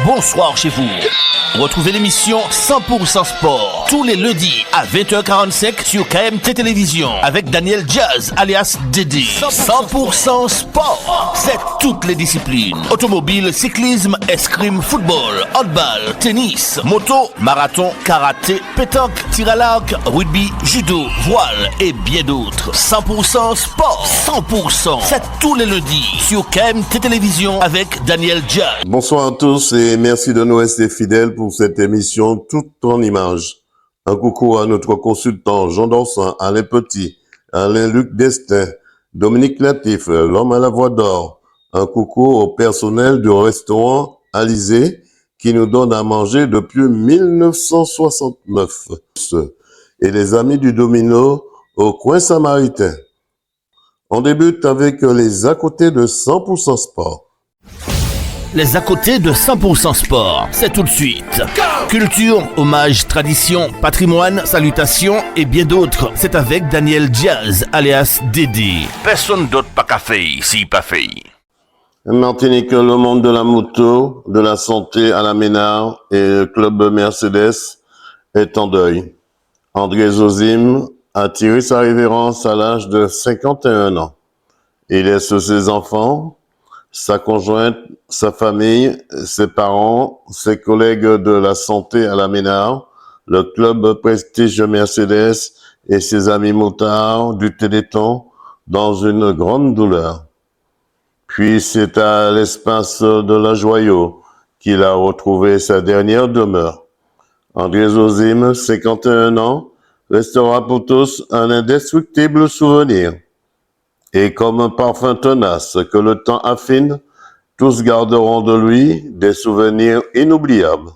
bonsoir chez vous. Retrouvez l'émission 100% Sport tous les lundis à 20h45 sur KMT Télévision avec Daniel Jazz alias Dédé. 100% Sport, c'est toutes les disciplines. Automobile, cyclisme, escrime, football, handball, tennis, moto, marathon, karaté, pétanque, tir à l'arc, rugby, judo, voile et bien d'autres. 100% Sport, 100%, c'est tous les lundis sur KMT Télévision avec Daniel Jazz. Bonsoir à tous et merci de nous rester fidèles pour cette émission toute en images. Un coucou à notre consultant Jean Dorsan, Alain Petit, Alain-Luc Destin, Dominique Latif, l'homme à la voix d'or. Un coucou au personnel du restaurant Alizé qui nous donne à manger depuis 1969. Et les amis du Domino au coin samaritain. On débute avec les à côté de 100% Sport. Les à côté de 100% Sport, c'est tout de suite. Culture, hommage, tradition, patrimoine, salutations et bien d'autres. C'est avec Daniel Jazz, alias Dédé. Personne d'autre pas qu'à faire, si pas fait. Martinique, le monde de la moto, de la santé à la Ménard et le club Mercedes est en deuil. André Zozim a tiré sa révérence à l'âge de 51 ans. Il laisse ses enfants, sa conjointe, sa famille, ses parents, ses collègues de la santé à la Ménard, le club Prestige Mercedes et ses amis motards du Téléthon dans une grande douleur. Puis c'est à l'espace de la Joyau qu'il a retrouvé sa dernière demeure. André Zozim, 51 ans, restera pour tous un indestructible souvenir. Et comme un parfum tenace que le temps affine, tous garderont de lui des souvenirs inoubliables.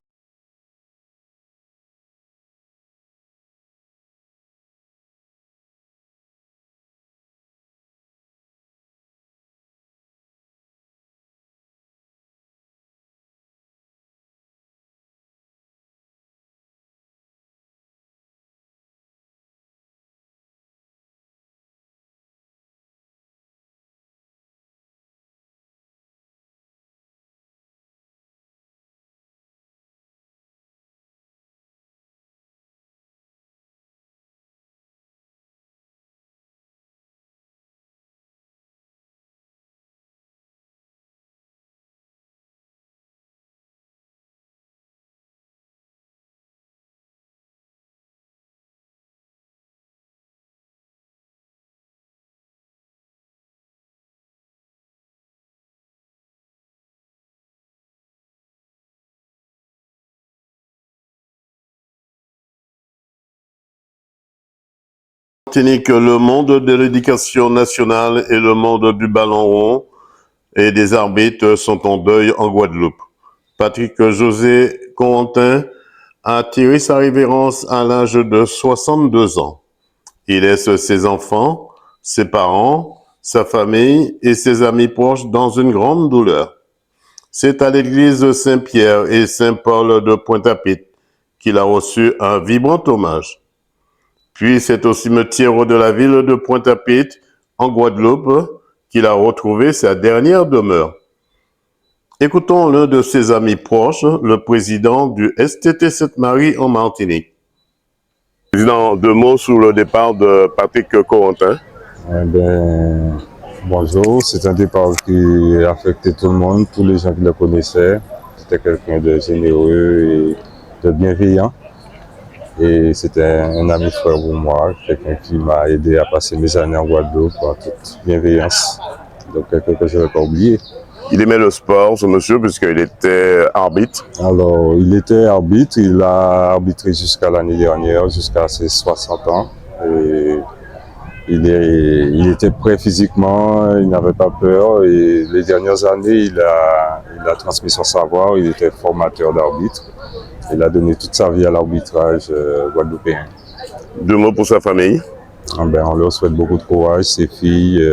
Martinique, le monde de l'éducation nationale et le monde du ballon rond et des arbitres sont en deuil en Guadeloupe. Patrick José Corentin a tiré sa révérence à l'âge de 62 ans. Il laisse ses enfants, ses parents, sa famille et ses amis proches dans une grande douleur. C'est à l'église Saint-Pierre et Saint-Paul de Pointe-à-Pitre qu'il a reçu un vibrant hommage. Puis c'est au cimetière de la ville de Pointe-à-Pitre, en Guadeloupe, qu'il a retrouvé sa dernière demeure. Écoutons l'un de ses amis proches, le président du STT Sainte-Marie en Martinique. Président, deux mots sur le départ de Patrick Corentin. Bonjour, c'est un départ qui a affecté tout le monde, tous les gens qui le connaissaient. C'était quelqu'un de généreux et de bienveillant. Et c'était un ami frère pour moi, quelqu'un qui m'a aidé à passer mes années en Guadeloupe en toute bienveillance. Donc quelqu'un que je ne vais pas oublier. Il aimait le sport, ce monsieur, puisqu'il était arbitre. Alors, il était arbitre, il a arbitré jusqu'à l'année dernière, jusqu'à ses 60 ans. Et il était prêt physiquement, il n'avait pas peur. Et les dernières années, il a transmis son savoir, il était formateur d'arbitre. Il a donné toute sa vie à l'arbitrage guadeloupéen. Deux mots pour sa famille. On leur souhaite beaucoup de courage, ses filles,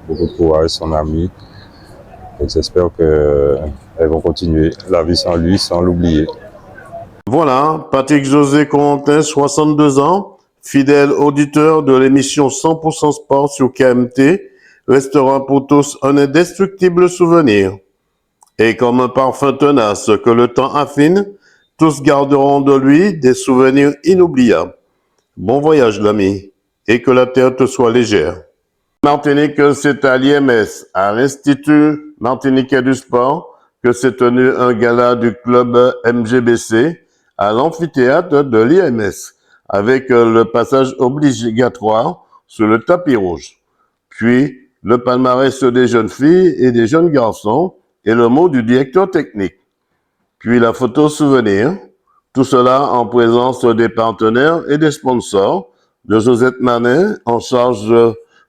beaucoup de courage, son ami. J'espère qu'elles vont continuer la vie sans lui, sans l'oublier. Voilà, Patrick José Corentin, 62 ans, fidèle auditeur de l'émission 100% Sport sur KMT, restera pour tous un indestructible souvenir. Et comme un parfum tenace que le temps affine, tous garderont de lui des souvenirs inoubliables. Bon voyage, l'ami, et que la terre te soit légère. Martinique, c'est à l'IMS, à l'Institut Martiniquais du Sport, que s'est tenu un gala du club MGBC à l'amphithéâtre de l'IMS, avec le passage obligatoire sur le tapis rouge. Puis, le palmarès des jeunes filles et des jeunes garçons et le mot du directeur technique. Puis la photo souvenir, tout cela en présence des partenaires et des sponsors, de Josette Manet, en charge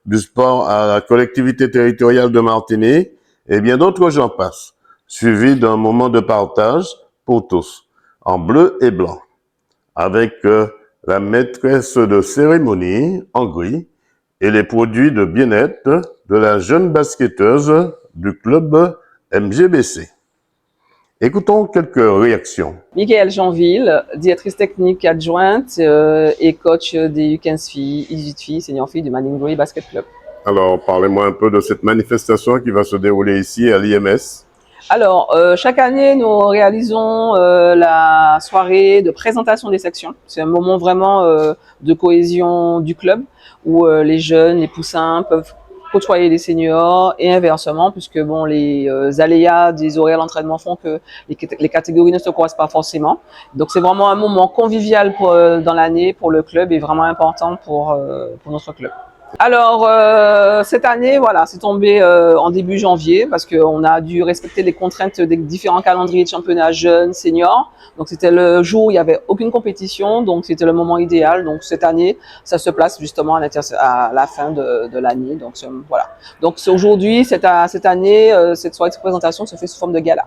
du sport à la collectivité territoriale de Martinique, et bien d'autres j'en passe, suivi d'un moment de partage pour tous, en bleu et blanc, avec la maîtresse de cérémonie en gris et les produits de bien-être de la jeune basketteuse du club MGBC. Écoutons quelques réactions. Michael Jeanville, directrice technique adjointe et coach des U15 filles, 18 filles, senior filles du Madin Grey Basket Club. Alors, parlez-moi un peu de cette manifestation qui va se dérouler ici à l'IMS. Alors, chaque année, nous réalisons la soirée de présentation des sections. C'est un moment vraiment de cohésion du club où les jeunes, les poussins peuvent côtoyer les seniors et inversement, puisque bon, les aléas des horaires d'entraînement font que les catégories ne se croisent pas forcément. Donc, c'est vraiment un moment convivial dans l'année pour le club et vraiment important pour notre club. Alors, cette année, voilà, c'est tombé en début janvier parce qu'on a dû respecter les contraintes des différents calendriers de championnat jeunes, seniors. Donc, c'était le jour où il n'y avait aucune compétition, donc c'était le moment idéal. Donc, cette année, ça se place justement à la fin de l'année. Donc, voilà. Donc, aujourd'hui, cette année, cette soirée de présentation se fait sous forme de gala.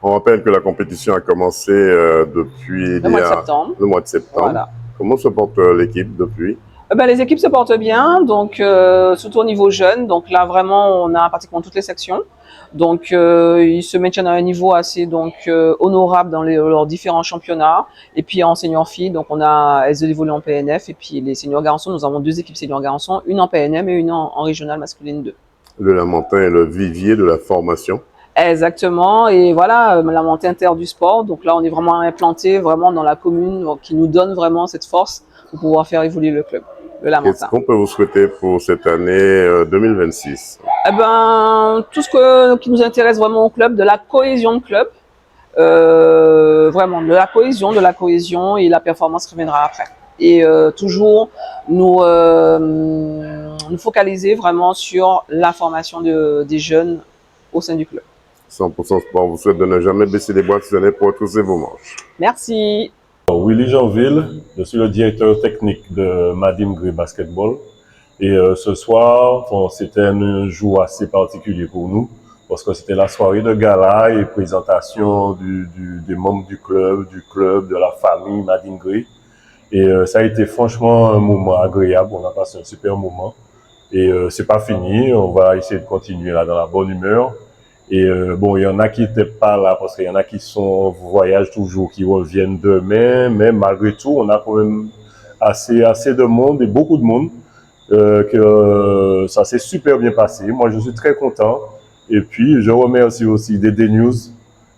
On rappelle que la compétition a commencé depuis le mois de septembre. Le mois de septembre. Voilà. Comment se porte l'équipe depuis ? Les équipes se portent bien, donc surtout au niveau jeune. Donc là, vraiment, on a pratiquement toutes les sections. Donc, ils se maintiennent à un niveau assez honorable dans leurs différents championnats. Et puis en senior filles, donc elles évoluent en PNF. Et puis les seniors garçons, nous avons 2 équipes seniors garçons, une en PNM et une en régionale masculine 2. Le Lamentin est le vivier de la formation. Exactement, et voilà, la montée inter du sport. Donc là, on est vraiment implanté vraiment dans la commune qui nous donne vraiment cette force pour pouvoir faire évoluer le club. Qu'est-ce qu'on peut vous souhaiter pour cette année 2026? Tout ce qui nous intéresse vraiment au club, de la cohésion de club, vraiment de la cohésion et la performance reviendra après. Et toujours nous focaliser vraiment sur la formation des jeunes au sein du club. 100% Sport vous souhaite de ne jamais baisser les bras cette année pour retrousser vos manches. Merci. Willy Jeanville, je suis le directeur technique de Madin Grey Basketball. Et ce soir, c'était un jour assez particulier pour nous parce que c'était la soirée de gala et présentation des membres du club, de la famille Madin Grey. Et ça a été franchement un moment agréable, on a passé un super moment. Et c'est pas fini, on va essayer de continuer là dans la bonne humeur. Et il y en a qui n'étaient pas là parce qu'il y en a qui voyagent toujours, qui reviennent demain, mais malgré tout, on a quand même assez de monde et beaucoup de monde, que ça s'est super bien passé. Moi, je suis très content. Et puis, je remercie aussi DD News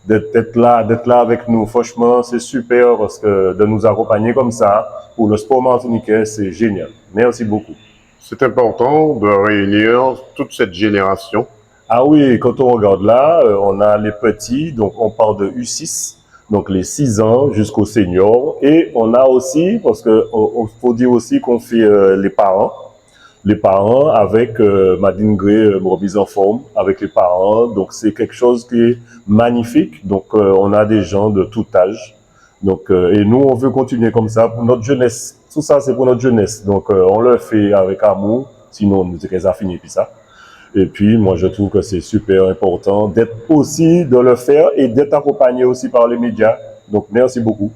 d'être là avec nous. Franchement, c'est super parce que de nous accompagner comme ça pour le sport martiniquais, c'est génial. Merci beaucoup. C'est important de réunir toute cette génération. Ah oui, quand on regarde là, on a les petits, donc on part de U6, donc les 6 ans jusqu'aux seniors. Et on a aussi, parce que faut dire aussi qu'on fait les parents avec Madin Grey remise en forme, avec les parents. Donc c'est quelque chose qui est magnifique. Donc on a des gens de tout âge. Donc et nous on veut continuer comme ça pour notre jeunesse. Tout ça c'est pour notre jeunesse. Donc on le fait avec amour. Sinon on nous dirait ça finit puis ça. Et puis, moi, je trouve que c'est super important de le faire et d'être accompagné aussi par les médias. Donc, merci beaucoup.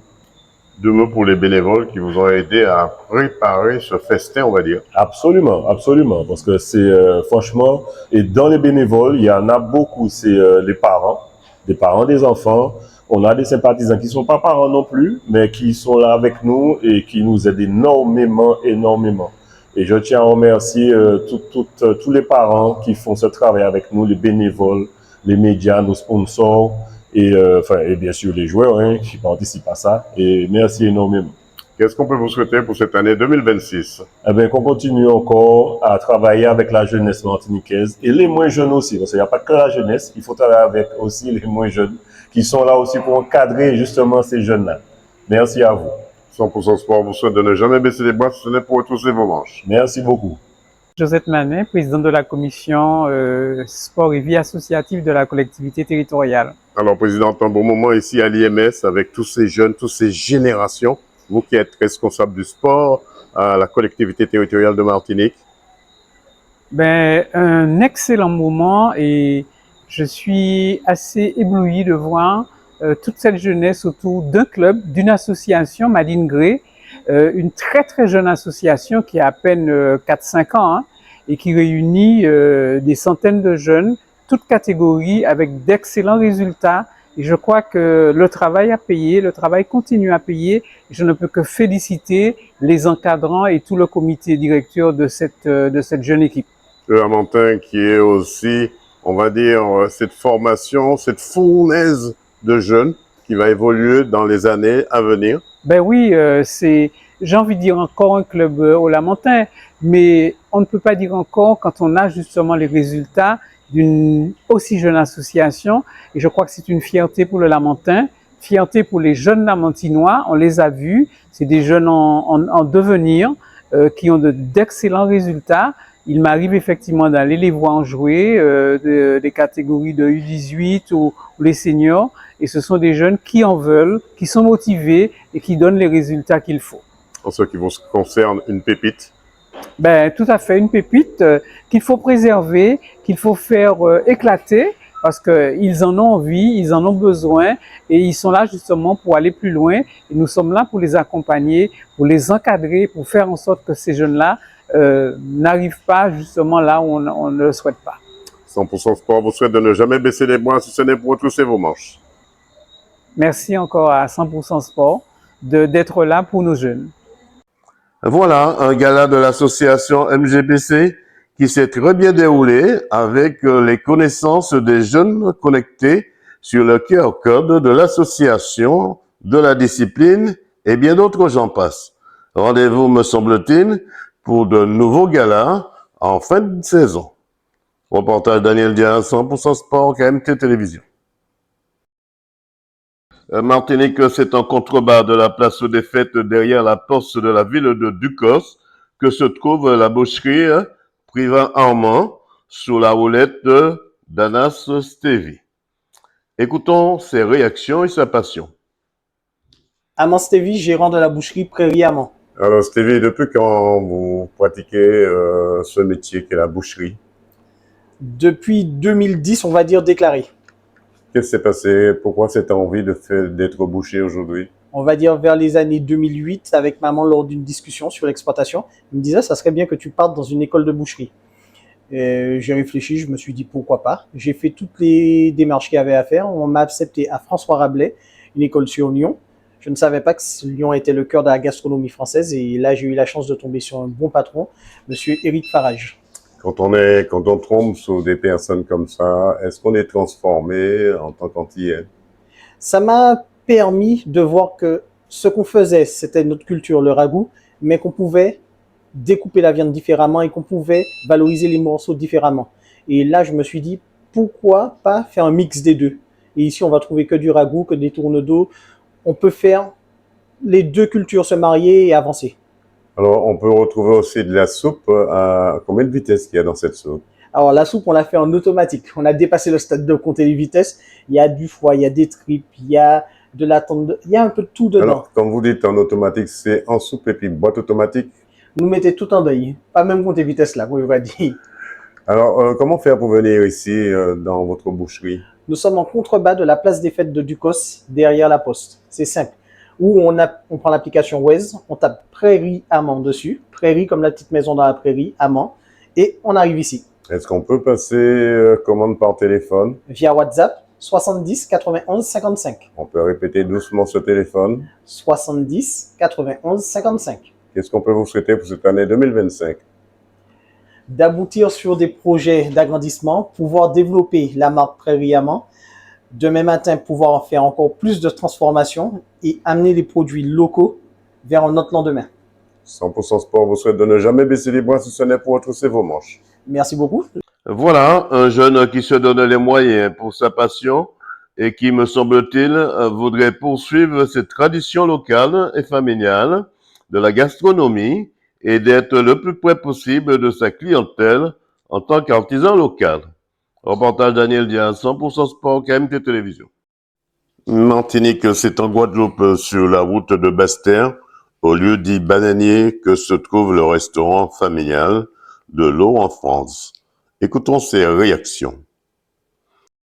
2 mots pour les bénévoles qui vous ont aidé à préparer ce festin, on va dire. Absolument, absolument. Parce que c'est, franchement, et dans les bénévoles, il y en a beaucoup, c'est les parents, des parents des enfants. On a des sympathisants qui ne sont pas parents non plus, mais qui sont là avec nous et qui nous aident énormément. Et je tiens à remercier tous les parents qui font ce travail avec nous, les bénévoles, les médias, nos sponsors et bien sûr les joueurs qui participent à ça. Et merci énormément. Qu'est-ce qu'on peut vous souhaiter pour cette année 2026? Eh bien, qu'on continue encore à travailler avec la jeunesse martiniquaise et les moins jeunes aussi, parce qu'il n'y a pas que la jeunesse, il faut travailler avec aussi les moins jeunes qui sont là aussi pour encadrer justement ces jeunes-là. Merci à vous. 100% Sport vous souhaite de ne jamais baisser les bras, si ce n'est pour retrousser vos manches. Merci beaucoup. Josette Manet, présidente de la commission sport et vie associative de la collectivité territoriale. Alors, Président, un bon moment ici à l'IMS avec tous ces jeunes, toutes ces générations. Vous qui êtes responsable du sport à la collectivité territoriale de Martinique. Ben, un excellent moment et je suis assez ébloui de voir toute cette jeunesse autour d'un club, d'une association, Madine Grey, une très très jeune association qui a à peine 4-5 ans et qui réunit des centaines de jeunes, toutes catégories, avec d'excellents résultats. Et je crois que le travail a payé, le travail continue à payer. Je ne peux que féliciter les encadrants et tout le comité directeur de cette jeune équipe. Le Amantin qui est aussi, on va dire, cette formation, cette fournaise de jeunes qui va évoluer dans les années à venir. Ben oui, j'ai envie de dire encore un club au Lamentin, mais on ne peut pas dire encore quand on a justement les résultats d'une aussi jeune association. Et je crois que c'est une fierté pour le Lamentin, fierté pour les jeunes Lamentinois. On les a vus, c'est des jeunes en devenir qui ont d'excellents résultats. Il m'arrive effectivement d'aller les voir jouer, des catégories de U18 ou les seniors. Et ce sont des jeunes qui en veulent, qui sont motivés et qui donnent les résultats qu'il faut. En ce qui vous concerne, une pépite? Ben, tout à fait, une pépite qu'il faut préserver, qu'il faut faire éclater parce qu'ils en ont envie, ils en ont besoin et ils sont là justement pour aller plus loin. Et nous sommes là pour les accompagner, pour les encadrer, pour faire en sorte que ces jeunes-là n'arrivent pas justement là où on ne le souhaite pas. 100% Sport vous souhaite de ne jamais baisser les bras, si ce n'est pour retrousser vos manches. Merci encore à 100% Sport d'être là pour nos jeunes. Voilà un gala de l'association MGPC qui s'est très bien déroulé avec les connaissances des jeunes connectés sur le QR code de l'association, de la discipline et bien d'autres j'en passe. Rendez-vous, me semble-t-il, pour de nouveaux galas en fin de saison. Reportage Daniel Diaz, 100% Sport, KMT Télévision. Martinique, c'est en contrebas de la place des Fêtes derrière la poste de la ville de Ducos que se trouve la boucherie Privat Armand sous la houlette d'Anas Stevie. Écoutons ses réactions et sa passion. Aman Stevie, gérant de la boucherie Prairie Amand. Alors Stevie, depuis quand vous pratiquez ce métier qu'est la boucherie? Depuis 2010, on va dire déclaré. Qu'est-ce qui s'est passé? Pourquoi cette envie d'être boucher aujourd'hui? On va dire vers les années 2008, avec maman lors d'une discussion sur l'exploitation. Il me disait, ça serait bien que tu partes dans une école de boucherie. J'ai réfléchi, je me suis dit pourquoi pas. J'ai fait toutes les démarches qu'il y avait à faire. On m'a accepté à François Rabelais, une école sur Lyon. Je ne savais pas que Lyon était le cœur de la gastronomie française et là j'ai eu la chance de tomber sur un bon patron, monsieur Éric Farage. Quand on tombe sur des personnes comme ça, est-ce qu'on est transformé en tant qu'Antillais? Ça m'a permis de voir que ce qu'on faisait, c'était notre culture, le ragoût, mais qu'on pouvait découper la viande différemment et qu'on pouvait valoriser les morceaux différemment. Et là, je me suis dit, pourquoi pas faire un mix des deux? Et ici, on va trouver que du ragoût, que des tournes d'eau. On peut faire les deux cultures se marier et avancer. Alors, on peut retrouver aussi de la soupe. À combien de vitesses qu'il y a dans cette soupe? Alors, la soupe, on l'a fait en automatique. On a dépassé le stade de compter les vitesses. Il y a du foie, il y a des tripes, il y a de la tendre, il y a un peu de tout dedans. Alors, quand vous dites en automatique, c'est en soupe et puis boîte automatique? Nous mettez tout en deuil. Pas même compter vitesse là, on va dire. Alors, comment faire pour venir ici dans votre boucherie? Nous sommes en contrebas de la place des Fêtes de Ducos, derrière la poste. C'est simple. Où on prend l'application Waze, on tape Prairie Amand dessus, Prairie comme la petite maison dans la prairie, Amand, et on arrive ici. Est-ce qu'on peut passer commande par téléphone? Via WhatsApp, 70 91 55. On peut répéter doucement ce téléphone. 70 91 55. Qu'est-ce qu'on peut vous souhaiter pour cette année 2025? d'aboutir sur des projets d'agrandissement, pouvoir développer la marque Prairie Amant, demain matin pouvoir en faire encore plus de transformations et amener les produits locaux vers un autre lendemain. 100% Sport vous souhaite de ne jamais baisser les bras si ce n'est pour retrousser vos manches. Merci beaucoup. Voilà, un jeune qui se donne les moyens pour sa passion et qui, me semble-t-il, voudrait poursuivre cette tradition locale et familiale de la gastronomie et d'être le plus près possible de sa clientèle en tant qu'artisan local. Reportage Daniel Diaz, 100% Sport, KMT Télévision. Martinique, c'est en Guadeloupe, sur la route de Basse-Terre, au lieu dit bananier, que se trouve le restaurant familial de l'eau en France. Écoutons ses réactions.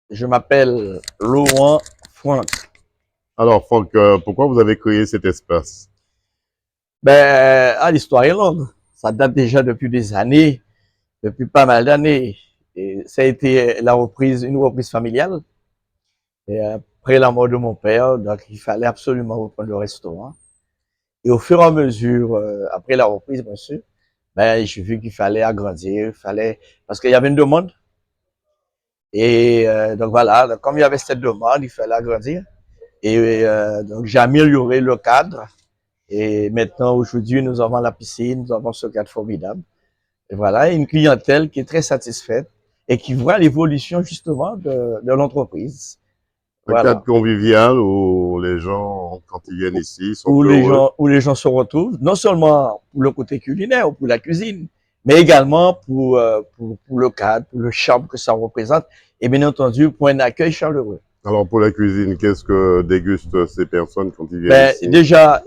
Je m'appelle Laurent Franck. Alors, Franck, pourquoi vous avez créé cet espace? L'histoire est longue. Ça date déjà depuis des années, depuis pas mal d'années. Et ça a été une reprise familiale. Et après la mort de mon père, donc il fallait absolument reprendre le restaurant. Et au fur et à mesure, après la reprise, bien sûr, j'ai vu qu'il fallait agrandir, parce qu'il y avait une demande. Et donc voilà, donc, comme il y avait cette demande, il fallait agrandir. Et donc j'ai amélioré le cadre. Et maintenant, aujourd'hui, nous avons la piscine, nous avons ce cadre formidable. Et voilà, une clientèle qui est très satisfaite et qui voit l'évolution justement de l'entreprise. Un cadre convivial où les gens, quand ils viennent ici, sont heureux. Où les gens se retrouvent, non seulement pour le côté culinaire ou pour la cuisine, mais également pour le cadre, pour le charme que ça représente, et bien entendu pour un accueil chaleureux. Alors pour la cuisine, qu'est-ce que dégustent ces personnes quand ils viennent ici?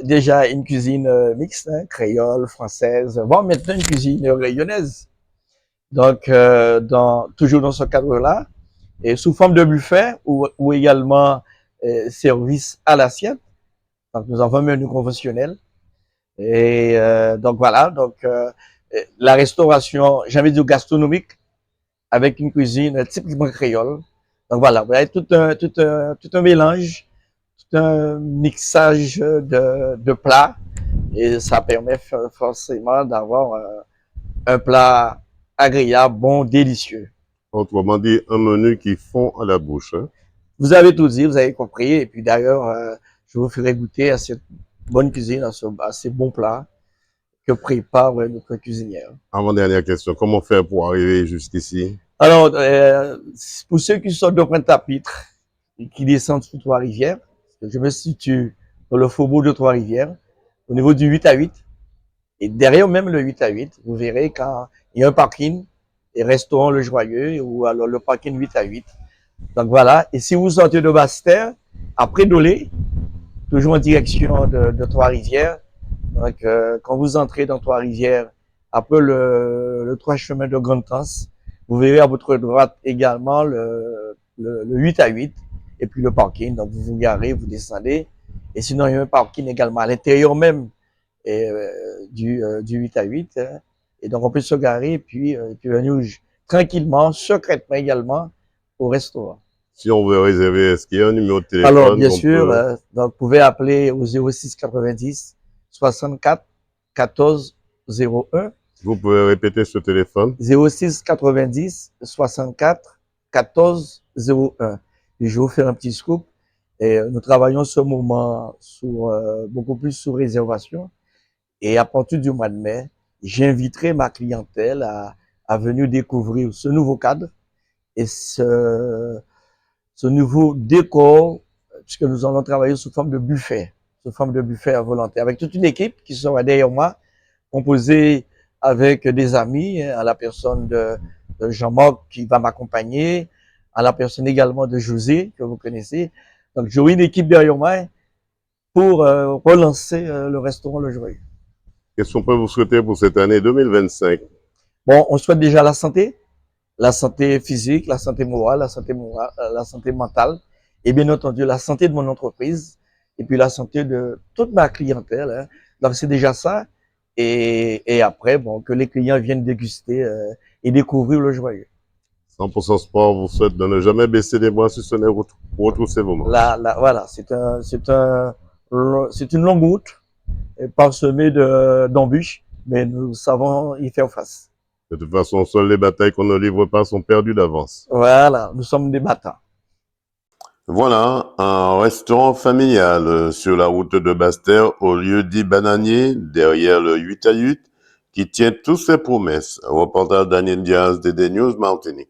Déjà une cuisine mixte, hein, créole, française, voire maintenant une cuisine rayonnaise. Donc toujours dans ce cadre-là, et sous forme de buffet ou également service à l'assiette. Donc nous avons un menu conventionnel. Et donc voilà, la restauration, j'ai envie de dire gastronomique, avec une cuisine typiquement créole. Donc voilà, vous avez tout un mélange, tout un mixage de plats, et ça permet forcément d'avoir un plat agréable, bon, délicieux. Autrement dit, un menu qui fond à la bouche. Hein? Vous avez tout dit, vous avez compris, et puis d'ailleurs, je vous ferai goûter à cette bonne cuisine, à ces bons plats que prépare notre cuisinière. Avant-dernière question, comment faire pour arriver jusqu'ici? Alors, pour ceux qui sortent de Pointe-à-Pitre et qui descendent sur Trois-Rivières, je me situe dans le faubourg de Trois-Rivières, au niveau du 8 à 8. Et derrière même le 8 à 8, vous verrez quand il y a un parking, et restaurant Le Joyeux, ou alors le parking 8 à 8. Donc voilà, et si vous sortez de Basse-Terre, après Dolé, toujours en direction de Trois-Rivières, donc quand vous entrez dans Trois-Rivières, après le 3 chemin de Grande-Tanse, vous verrez à votre droite également le 8 à 8, et puis le parking. Donc vous vous garez, vous descendez, et sinon il y a un parking également à l'intérieur même du 8 à 8. Hein. Et donc on peut se garer et puis venir tranquillement, secrètement également, au restaurant. Si on veut réserver, est-ce qu'il y a un numéro de téléphone? Alors bien sûr, donc vous pouvez appeler au 06 90 64 14 01. Vous pouvez répéter ce téléphone? 06 90 64 14 01. Et je vais vous faire un petit scoop. Et nous travaillons ce moment beaucoup plus sur réservation. Et à partir du mois de mai, j'inviterai ma clientèle à venir découvrir ce nouveau cadre et ce nouveau décor, puisque nous allons travailler sous forme de buffet à volonté, avec toute une équipe qui sera derrière moi, composée avec des amis, à la personne de Jean-Marc qui va m'accompagner, à la personne également de José, que vous connaissez. Donc j'aurai une équipe derrière moi pour relancer le restaurant Le Joyeux. Qu'est-ce qu'on peut vous souhaiter pour cette année 2025? Bon, on souhaite déjà la santé physique, la santé morale, la santé mentale, et bien entendu la santé de mon entreprise, et puis la santé de toute ma clientèle. Hein. Donc c'est déjà ça. Et après, bon, que les clients viennent déguster et découvrir Le Joyeux. 100% Sport vous souhaite de ne jamais baisser les bras si ce n'est pour retrousser vos manches. Voilà, c'est une longue route parsemée d'embûches, mais nous savons y faire face. De toute façon, seules les batailles qu'on ne livre pas sont perdues d'avance. Voilà, nous sommes des battants. Voilà, un restaurant familial sur la route de Basse-Terre au lieu dit Bananier, derrière le 8 à 8, qui tient toutes ses promesses. Reportage Daniel Diaz, DD News Martinique.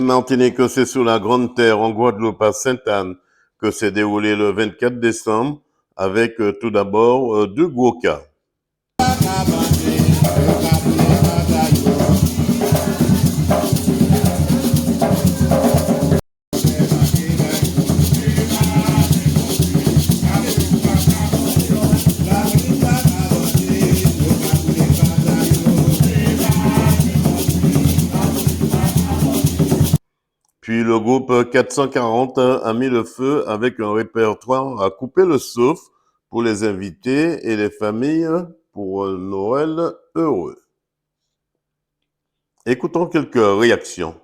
Martinique, c'est sur la Grande Terre, en Guadeloupe, à Sainte-Anne, que s'est déroulé le 24 décembre, avec tout d'abord deux gros cas. Puis le groupe 440 a mis le feu avec un répertoire à couper le souffle pour les invités et les familles pour Noël heureux. Écoutons quelques réactions.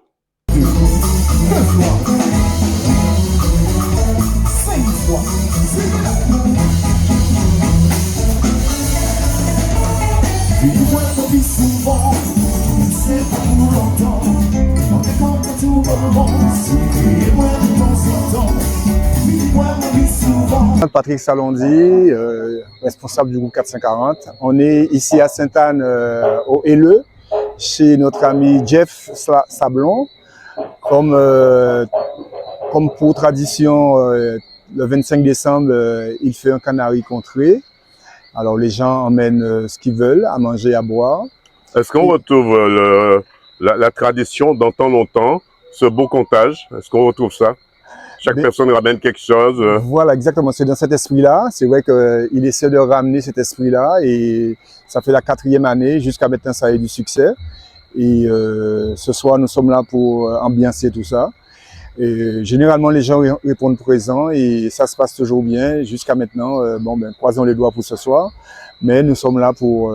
Patrick Salondi, responsable du groupe 440. On est ici à Sainte-Anne au Helleux, chez notre ami Jeff Sablon. Comme pour tradition, le 25 décembre, il fait un canari contré. Alors les gens emmènent ce qu'ils veulent, à manger, à boire. Est-ce qu'on retrouve la tradition dans tant longtemps, ce beau comptage? Est-ce qu'on retrouve ça? Chaque personne ramène quelque chose. Voilà, exactement. C'est dans cet esprit-là. C'est vrai qu'il essaie de ramener cet esprit-là et ça fait la 4e année. Jusqu'à maintenant, ça a eu du succès. Et ce soir, nous sommes là pour ambiancer tout ça. Et généralement, les gens répondent présents et ça se passe toujours bien. Jusqu'à maintenant, croisons les doigts pour ce soir. Mais nous sommes là pour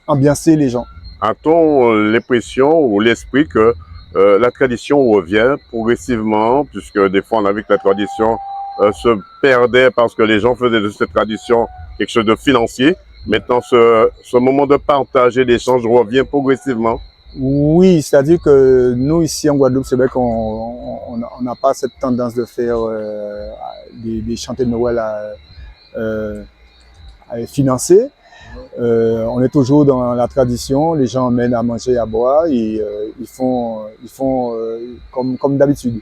ambiancer les gens. A-t-on l'impression ou l'esprit que la tradition revient progressivement, puisque des fois on a vu que la tradition se perdait parce que les gens faisaient de cette tradition quelque chose de financier. Maintenant, ce moment de partage et d'échange revient progressivement. Oui, c'est-à-dire que nous ici en Guadeloupe, c'est vrai qu'on n'a pas cette tendance de faire des chantés de Noël à financer. On est toujours dans la tradition, les gens emmènent à manger, à boire et ils font comme d'habitude.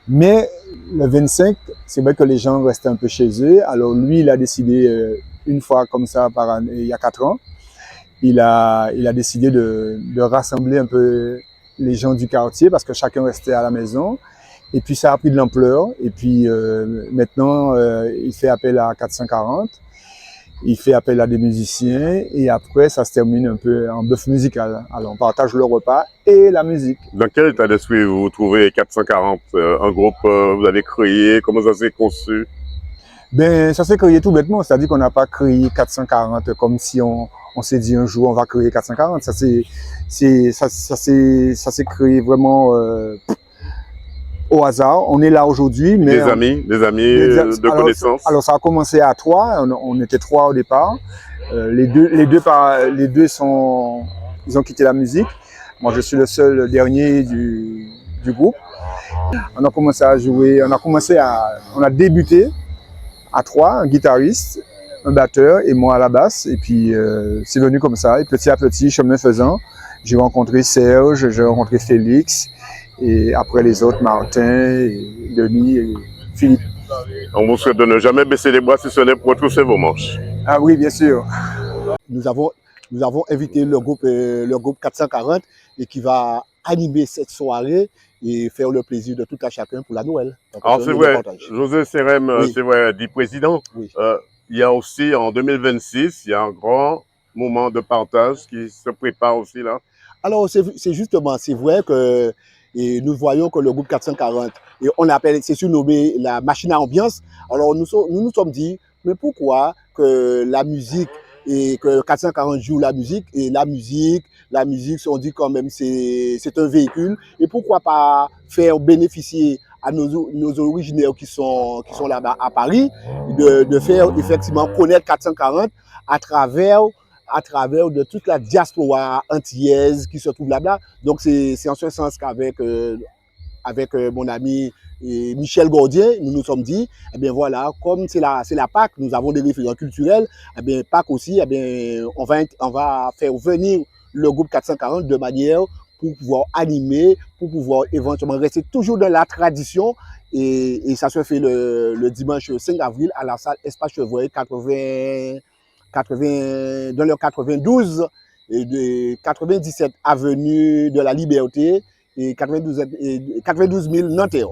Mais le 25, c'est vrai que les gens restent un peu chez eux. Alors lui, il a décidé une fois comme ça par année, il y a 4 ans, il a décidé de rassembler un peu les gens du quartier parce que chacun restait à la maison. Et puis ça a pris de l'ampleur. Et puis maintenant, il fait appel à 440. Il fait appel à des musiciens et après, ça se termine un peu en bœuf musical. Alors, on partage le repas et la musique. Dans quel état d'esprit vous vous trouvez 440? Un groupe, vous avez créé, comment ça s'est conçu? Ben, ça s'est créé tout bêtement, c'est-à-dire qu'on n'a pas créé 440 comme si on s'est dit un jour on va créer 440. Ça s'est créé vraiment au hasard. On est là aujourd'hui, mais des amis de connaissances. Alors ça a commencé à 3. On était 3 au départ. Les deux ils ont quitté la musique. Moi, je suis le seul dernier du groupe. On a commencé à jouer. On a débuté à 3, un guitariste, un batteur et moi à la basse. Et puis c'est venu comme ça. Et petit à petit, chemin faisant, j'ai rencontré Serge, j'ai rencontré Félix. Et après les autres, Martin, Denis et Philippe. On vous souhaite de ne jamais baisser les bras si ce n'est pour retrousser vos manches. Ah oui, bien sûr. Nous avons invité le groupe 440 et qui va animer cette soirée et faire le plaisir de tout à chacun pour la Noël. Donc, Alors c'est vrai, José Serem, Oui. c'est vrai, dit président, Oui. il y a aussi en 2026, il y a un grand moment de partage qui se prépare aussi là. Alors, c'est justement, c'est vrai que et nous voyons que le groupe 440, et on l'appelle, c'est surnommé la machine à ambiance. Alors, nous sommes dit, mais pourquoi que la musique, et que 440 joue la musique, et la musique, on dit quand même, c'est un véhicule, et pourquoi pas faire bénéficier à nos originaires qui sont là-bas à Paris, de faire effectivement connaître 440 à travers de toute la diaspora antillaise qui se trouve là-bas. Donc, c'est en ce sens qu'avec mon ami Michel Gordien, nous nous sommes dit, eh bien voilà, comme c'est la Pâques, nous avons des référents culturels, eh bien Pâques aussi, eh bien, on va faire venir le groupe 440 de manière pour pouvoir animer, pour pouvoir éventuellement rester toujours dans la tradition. Et ça se fait le dimanche 5 avril à la salle Espace Chevreuil 80, dans le 92 et de 97 avenue de la Liberté et 92 000 Nanterre.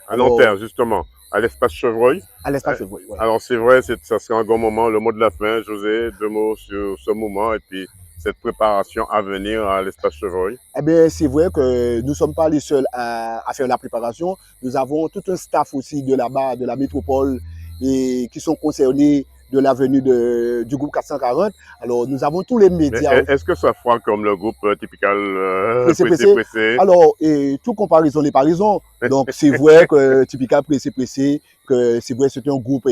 À Nanterre, justement, à l'espace Chevreuil. À l'espace Chevreuil, oui. Alors c'est vrai, ça sera un grand moment, le mot de la fin. José, 2 mots sur ce moment et puis cette préparation à venir à l'espace Chevreuil. Eh bien, c'est vrai que nous ne sommes pas les seuls à faire la préparation. Nous avons tout un staff aussi de là-bas, de la métropole, et qui sont concernés de la venue du groupe 440. Alors, nous avons tous les médias. Est-ce que ça fera comme le groupe typical pressé? Alors, tout comparaison n'est pas raison. Donc, c'est vrai que typical pressé, que c'est vrai c'est un groupe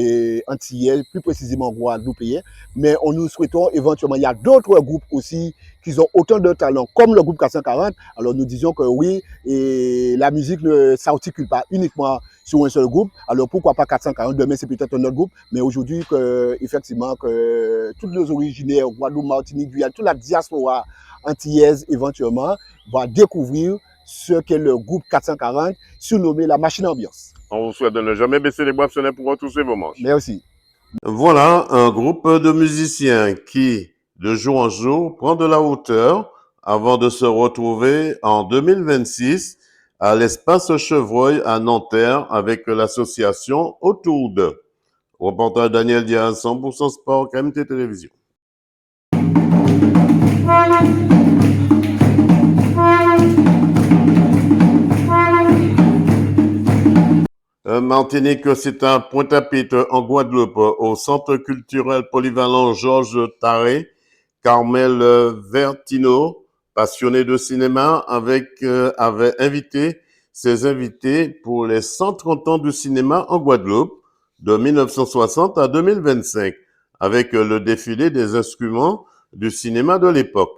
antillais, plus précisément guadeloupéen. Mais nous souhaitons éventuellement, il y a d'autres groupes aussi qui ont autant de talent, comme le groupe 440. Alors, nous disions que oui, et la musique ne s'articule pas uniquement sur un seul groupe. Alors, pourquoi pas 440? Demain, c'est peut-être un autre groupe. Mais aujourd'hui, effectivement, que tous les originaires, Guadeloupe, Martinique, Guyane, toute la diaspora antillaise, éventuellement, va découvrir ce qu'est le groupe 440, surnommé la machine ambiance. On vous souhaite de ne jamais baisser les bras pour retrousser vos manches. Merci. Voilà un groupe de musiciens qui, de jour en jour, prend de la hauteur avant de se retrouver en 2026 à l'espace Chevreuil à Nanterre avec l'association Autour d'eux. Reporter Daniel Diaz, 100% Sport, KMT Télévision. Martinique, c'est à Pointe-à-Pitre, en Guadeloupe, au Centre culturel polyvalent Georges Taré, Carmel Vertino, passionné de cinéma, avait invité ses invités pour les 130 ans du cinéma en Guadeloupe, de 1960 à 2025, avec le défilé des instruments du cinéma de l'époque.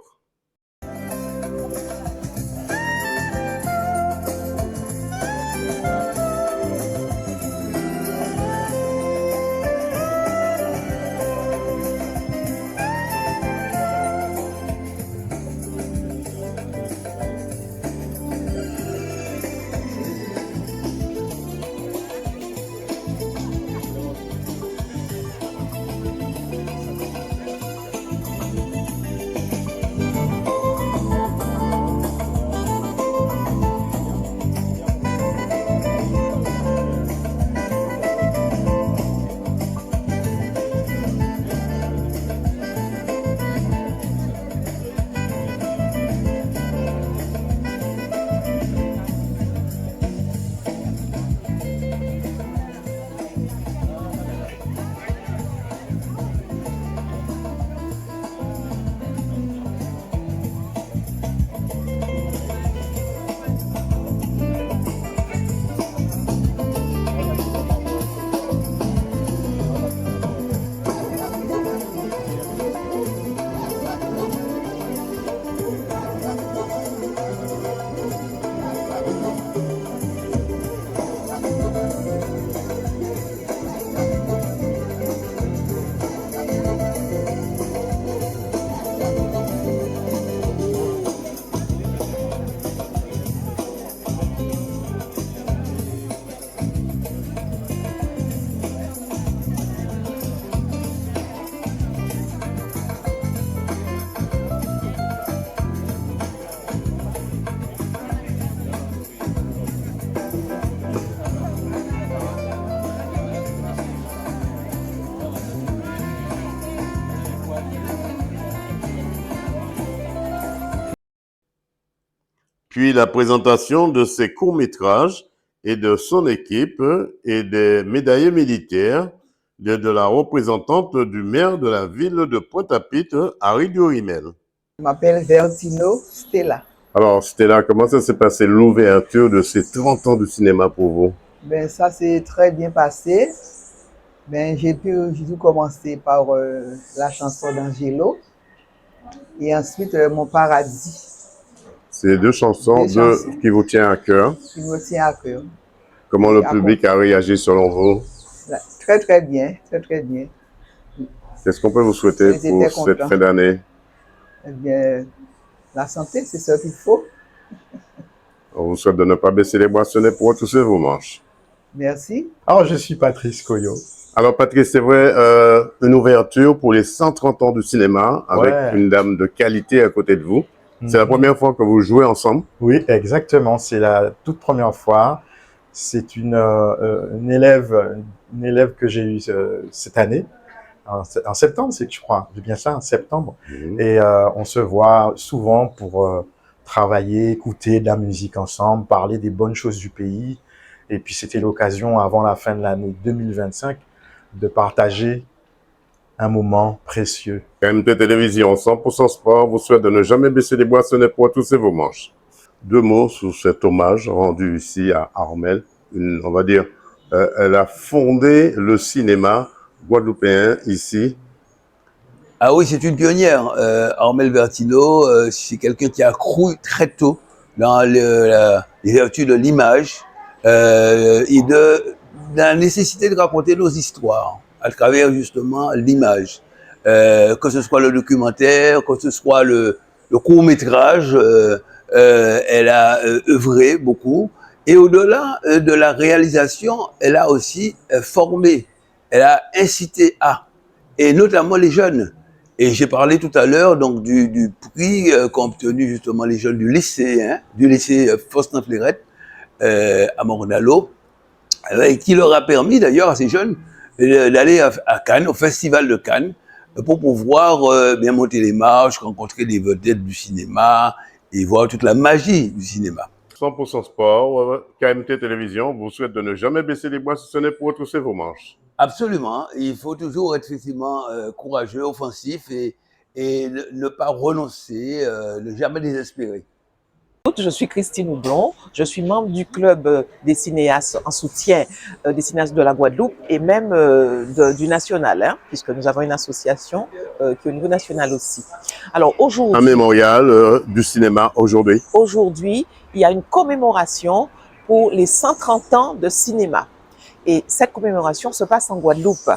puis la présentation de ses courts-métrages et de son équipe et des médaillés militaires de la représentante du maire de la ville de Pointe-à-Pitre, Harry Durimel. Je m'appelle Vertino Stella. Alors Stella, comment ça s'est passé l'ouverture de ces 30 ans de cinéma pour vous? Ben, ça s'est très bien passé. Ben, j'ai dû commencer par la chanson d'Angelo et ensuite Mon Paradis. C'est deux chansons qui vous tiennent à cœur. Qui me tient à cœur. Comment le public a réagi selon vous? Très très bien, très très bien. Qu'est-ce qu'on peut vous souhaiter pour cette fin d'année? Eh bien, la santé, c'est ce qu'il faut. On vous souhaite de ne pas baisser les boissonnets pour retrousser vos manches. Merci. Alors, je suis Patrice Koyo. Alors, Patrice, c'est vrai, une ouverture pour les 130 ans du cinéma avec une dame de qualité à côté de vous. C'est la première fois que vous jouez ensemble? Oui, exactement. C'est la toute première fois. C'est une élève que j'ai eue cette année, en septembre, je crois. J'ai bien ça, en septembre. Et on se voit souvent pour travailler, écouter de la musique ensemble, parler des bonnes choses du pays. Et puis, c'était l'occasion, avant la fin de l'année 2025, de partager un moment précieux. KMT Télévision 100% Sport vous souhaite de ne jamais baisser les boissonnets pour retrousser vos manches. Deux mots sur cet hommage rendu ici à Armel. On va dire, elle a fondé le cinéma guadeloupéen ici. Ah oui, c'est une pionnière. Armel Vertino, c'est quelqu'un qui a cru très tôt dans les vertus de l'image et de la nécessité de raconter nos histoires à travers justement l'image. Que ce soit le documentaire, que ce soit le court-métrage, elle a œuvré beaucoup. Et au-delà de la réalisation, elle a aussi formé, elle a incité à, et notamment les jeunes. Et j'ai parlé tout à l'heure donc du prix qu'ont obtenu justement les jeunes du lycée Faustin Fleurette à Mornalo, qui leur a permis d'ailleurs à ces jeunes d'aller à Cannes, au Festival de Cannes, pour pouvoir bien monter les marches, rencontrer des vedettes du cinéma et voir toute la magie du cinéma. 100% Sport, KMT Télévision vous souhaite de ne jamais baisser les boissonnets pour retrousser vos manches. Absolument, il faut toujours être effectivement courageux, offensif et ne pas renoncer, ne jamais désespérer. Je suis Christine Houblon, je suis membre du club des cinéastes en soutien des cinéastes de la Guadeloupe et même du national, puisque nous avons une association qui est au niveau national aussi. Alors aujourd'hui, un mémorial du cinéma aujourd'hui. Aujourd'hui, il y a une commémoration pour les 130 ans de cinéma. Et cette commémoration se passe en Guadeloupe.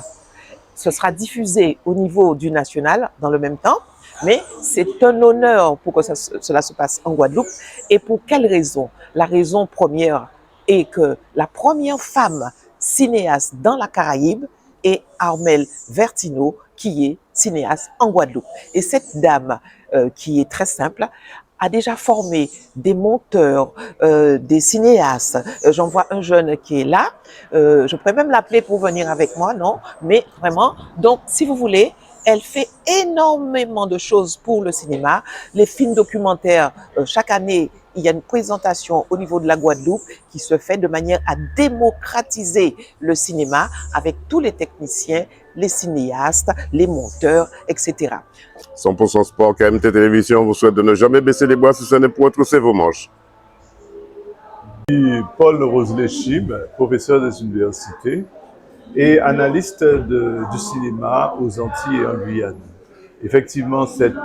Ce sera diffusé au niveau du national dans le même temps. Mais c'est un honneur pour que cela se passe en Guadeloupe. Et pour quelle raison? La raison première est que la première femme cinéaste dans la Caraïbe est Armel Vertino, qui est cinéaste en Guadeloupe. Et cette dame, qui est très simple, a déjà formé des monteurs, des cinéastes. J'en vois un jeune qui est là. Je pourrais même l'appeler pour venir avec moi, non? Mais vraiment, donc si vous voulez, elle fait énormément de choses pour le cinéma. Les films documentaires, chaque année, il y a une présentation au niveau de la Guadeloupe qui se fait de manière à démocratiser le cinéma avec tous les techniciens, les cinéastes, les monteurs, etc. 100% Sport, KMT Télévision vous souhaite de ne jamais baisser les boissonnets pour retrousser vos manches. Paul Roselechib, professeur des universités et analyste du cinéma aux Antilles et en Guyane. Effectivement, cette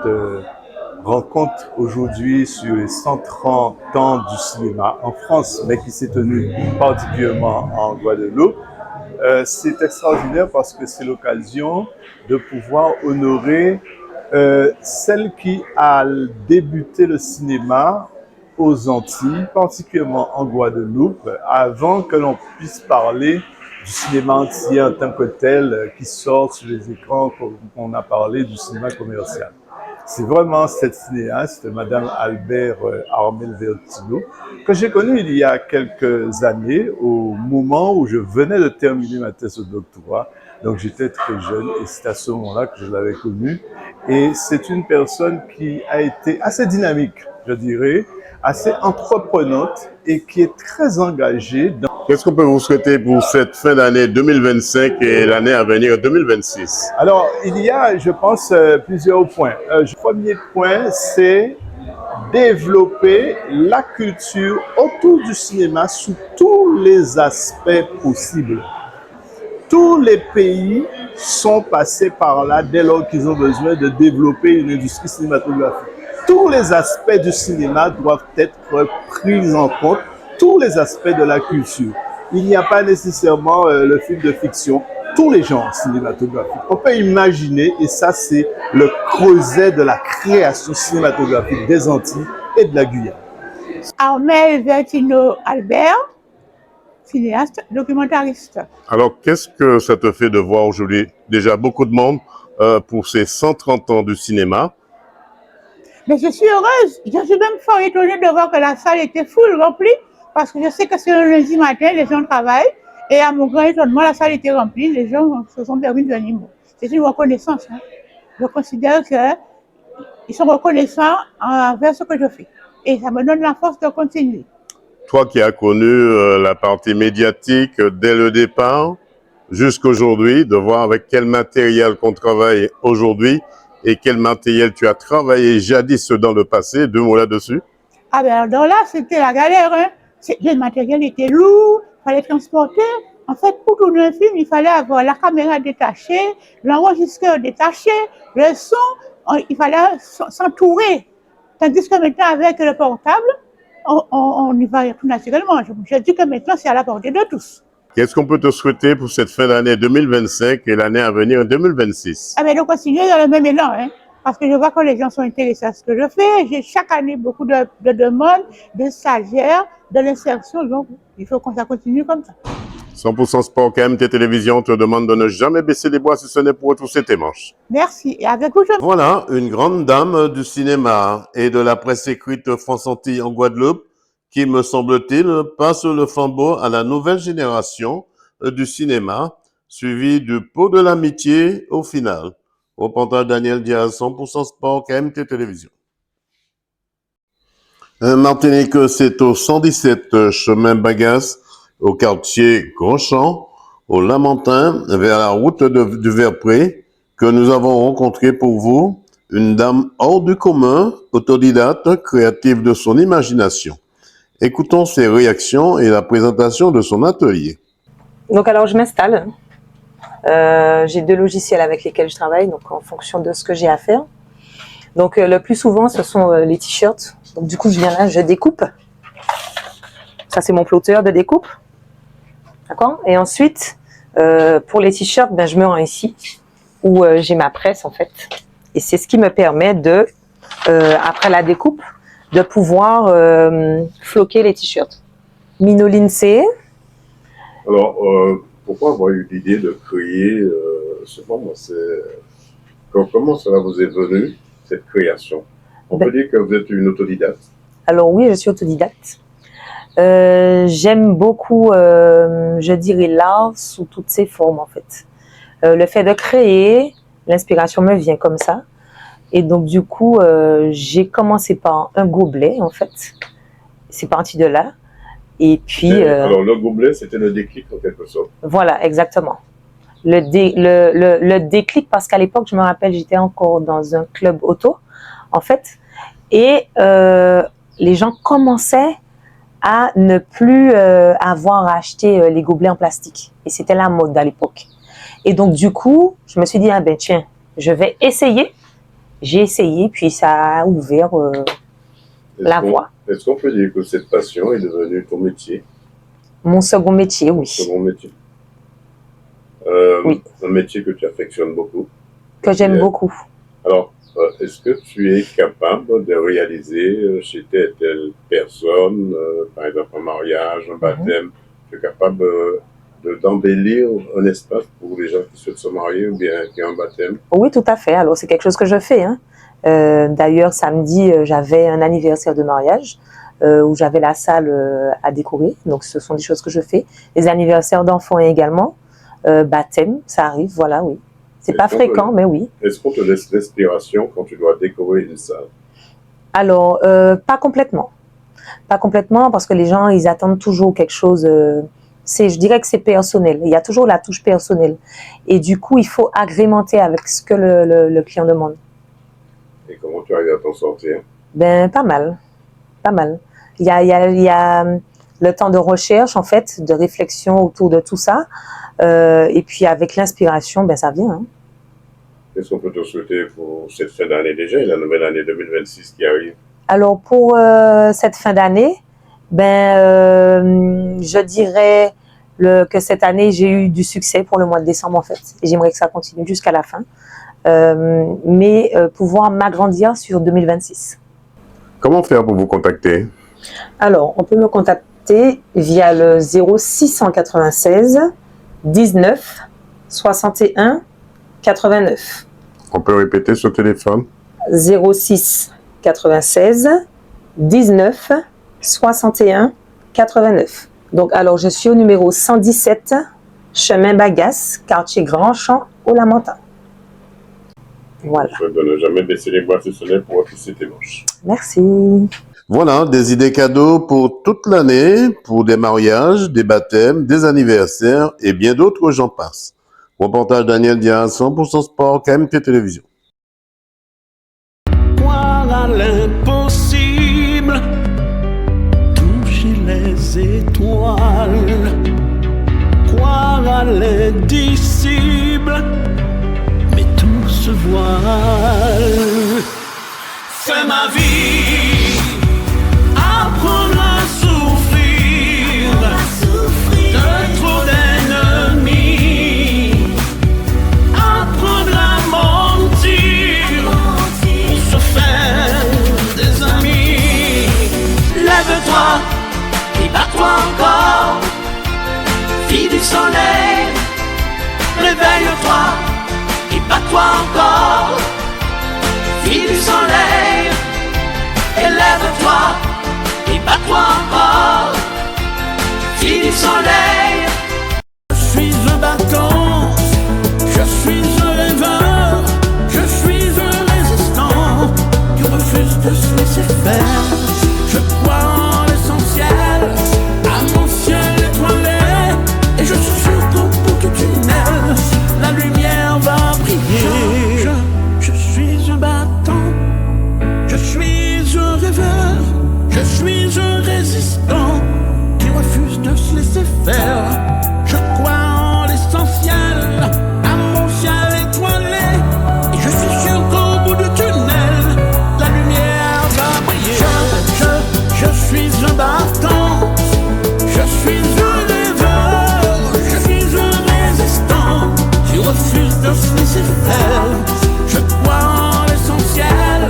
rencontre aujourd'hui sur les 130 ans du cinéma en France, mais qui s'est tenue particulièrement en Guadeloupe, c'est extraordinaire parce que c'est l'occasion de pouvoir honorer celle qui a débuté le cinéma aux Antilles, particulièrement en Guadeloupe, avant que l'on puisse parler du cinéma entier en tant que tel qui sort sur les écrans, comme on a parlé du cinéma commercial. C'est vraiment cette cinéaste, Madame Albert Armel Vertino, que j'ai connue il y a quelques années, au moment où je venais de terminer ma thèse de doctorat. Donc j'étais très jeune et c'est à ce moment-là que je l'avais connue. Et c'est une personne qui a été assez dynamique, je dirais, assez entreprenante et qui est très engagée dans... Qu'est-ce qu'on peut vous souhaiter pour cette fin d'année 2025 et l'année à venir 2026? Alors, il y a, je pense, plusieurs points. Le premier point, c'est développer la culture autour du cinéma sous tous les aspects possibles. Tous les pays sont passés par là dès lors qu'ils ont besoin de développer une industrie cinématographique. Tous les aspects du cinéma doivent être pris en compte, tous les aspects de la culture. Il n'y a pas nécessairement le film de fiction, tous les genres cinématographiques. On peut imaginer, et ça c'est le creuset de la création cinématographique des Antilles et de la Guyane. Armel Vertino Albert, cinéaste, documentariste. Alors, qu'est-ce que ça te fait de voir aujourd'hui déjà beaucoup de monde pour ces 130 ans du cinéma? Mais je suis heureuse. Je suis même fort étonnée de voir que la salle était full, remplie, parce que je sais que c'est un lundi matin, les gens travaillent, et à mon grand étonnement, la salle était remplie, les gens se sont permis de venir. C'est une reconnaissance. Hein. Je considère qu'ils sont reconnaissants envers ce que je fais. Et ça me donne la force de continuer. Toi qui as connu la partie médiatique dès le départ jusqu'à aujourd'hui, de voir avec quel matériel qu'on travaille aujourd'hui et quel matériel tu as travaillé jadis dans le passé, 2 mots là-dessus. Ah ben alors là, c'était la galère. Hein. Le matériel était lourd, il fallait transporter. En fait, pour tourner un film, il fallait avoir la caméra détachée, l'enregistreur détaché, le son, il fallait s'entourer. Tandis que maintenant, avec le portable, on y va tout naturellement. Je dis que maintenant, c'est à la portée de tous. Qu'est-ce qu'on peut te souhaiter pour cette fin d'année 2025 et l'année à venir 2026? Ah ben, de continuer dans le même élan, hein, parce que je vois que les gens sont intéressés à ce que je fais. J'ai chaque année beaucoup de demandes, de stagiaires, de l'insertion, donc il faut que ça continue comme ça. 100% Sport, KMT Télévision te demande de ne jamais baisser les bras si ce n'est pour retrousser tes manches. Merci. Et avec vous, Voilà, une grande dame du cinéma et de la presse écrite France-Antilles en Guadeloupe qui, me semble-t-il, passe le flambeau à la nouvelle génération du cinéma, suivi du pot de l'amitié au final. Reportage Daniel Diaz, 100% Sport, KMT Télévision. Martinique, c'est au 117 chemin Bagas, au quartier Grandchamp, au Lamentin, vers la route du Verpré, que nous avons rencontré pour vous une dame hors du commun, autodidacte, créative de son imagination. Écoutons ses réactions et la présentation de son atelier. Donc alors je m'installe. J'ai 2 logiciels avec lesquels je travaille, donc en fonction de ce que j'ai à faire. Donc le plus souvent, ce sont les t-shirts. Donc du coup, je viens là, je découpe. Ça, c'est mon plotter de découpe. D'accord? Et ensuite, pour les t-shirts, ben, je me rends ici, où j'ai ma presse, en fait. Et c'est ce qui me permet de, après la découpe, de pouvoir floquer les t-shirts. Minoline C. Alors, pourquoi avoir eu l'idée de créer ce moment? Comment cela vous est venu, cette création? On peut dire que vous êtes une autodidacte. Alors oui, je suis autodidacte. J'aime beaucoup, je dirais, l'art sous toutes ses formes, en fait. Le fait de créer, l'inspiration me vient comme ça. Et donc, du coup, j'ai commencé par un gobelet, en fait. C'est parti de là. Et puis... alors, le gobelet, c'était le déclic, en quelque sorte. Voilà, exactement. Le déclic, parce qu'à l'époque, je me rappelle, j'étais encore dans un club auto, en fait. Et les gens commençaient à ne plus avoir à acheter les gobelets en plastique. Et c'était la mode à l'époque. Et donc, du coup, je me suis dit, ah ben tiens, je vais essayer. J'ai essayé, puis ça a ouvert la voie. Est-ce qu'on peut dire que cette passion est devenue ton métier? Mon second métier, oui. Second métier. Oui. Un métier que tu affectionnes beaucoup. Que j'aime beaucoup. Alors, est-ce que tu es capable de réaliser chez telle personne, par exemple un mariage, un baptême, tu es capable d'embellir un espace pour les gens qui souhaitent se marier ou bien qui ont un baptême? Oui, tout à fait. Alors, c'est quelque chose que je fais. Hein. D'ailleurs, samedi, j'avais un anniversaire de mariage où j'avais la salle à décorer. Donc, ce sont des choses que je fais. Les anniversaires d'enfants également. Baptême, ça arrive, voilà, oui. C'est pas fréquent, mais oui. Est-ce qu'on te laisse l'inspiration quand tu dois décorer une salle? Alors, pas complètement. Pas complètement, parce que les gens, ils attendent toujours quelque chose. Je dirais que c'est personnel. Il y a toujours la touche personnelle. Et du coup, il faut agrémenter avec ce que le client demande. Et comment tu arrives à t'en sortir? Ben, pas mal. Pas mal. Il y a le temps de recherche, en fait, de réflexion autour de tout ça. Et puis, avec l'inspiration, ben, ça vient. Hein. Qu'est-ce qu'on peut te souhaiter pour cette fin d'année déjà et la nouvelle année 2026 qui arrive? Alors, pour cette fin d'année, je dirais que cette année, j'ai eu du succès pour le mois de décembre, en fait. Et j'aimerais que ça continue jusqu'à la fin. Mais pouvoir m'agrandir sur 2026. Comment faire pour vous contacter? Alors, on peut me contacter via le 0696 19 61 89. On peut répéter ce téléphone? 06 96 19 61 89. Donc, alors, je suis au numéro 117, chemin Bagas, quartier Grand Champ, au Lamentin. Voilà. Je ne donne jamais baisser les boîtes solaires pour afficher tes manches. Merci. Voilà, des idées cadeaux pour toute l'année, pour des mariages, des baptêmes, des anniversaires et bien d'autres, j'en passe. Reportage Daniel Diaz, 100% Sport, KMT Télévision. Croire à l'impossible, toucher les étoiles, croire à l'indicible, mais tout se voile. Fais ma vie, apprendre à souffrir, de trop d'ennemis, apprendre à mentir, pour se faire des amis. Lève-toi et bats-toi encore, fille du soleil, réveille-toi et bats-toi encore, fille du soleil, élève-toi et bats-toi encore, fille du soleil. Je suis un battant, je suis un rêveur, je suis un résistant qui refuse de se laisser faire. Je crois en l'essentiel, à mon ciel étoilé, et je suis sûr qu'au bout du tunnel, la lumière va briller. Je suis un battant, je suis un rêveur, je suis un résistant qui refuse de se laisser faire. Je crois en l'essentiel, à mon ciel étoilé, et je suis sûr qu'au bout du tunnel, la lumière va briller. Je suis un battant, je suis un rêveur, je suis un résistant qui refuse de se laisser faire. Je crois en l'essentiel,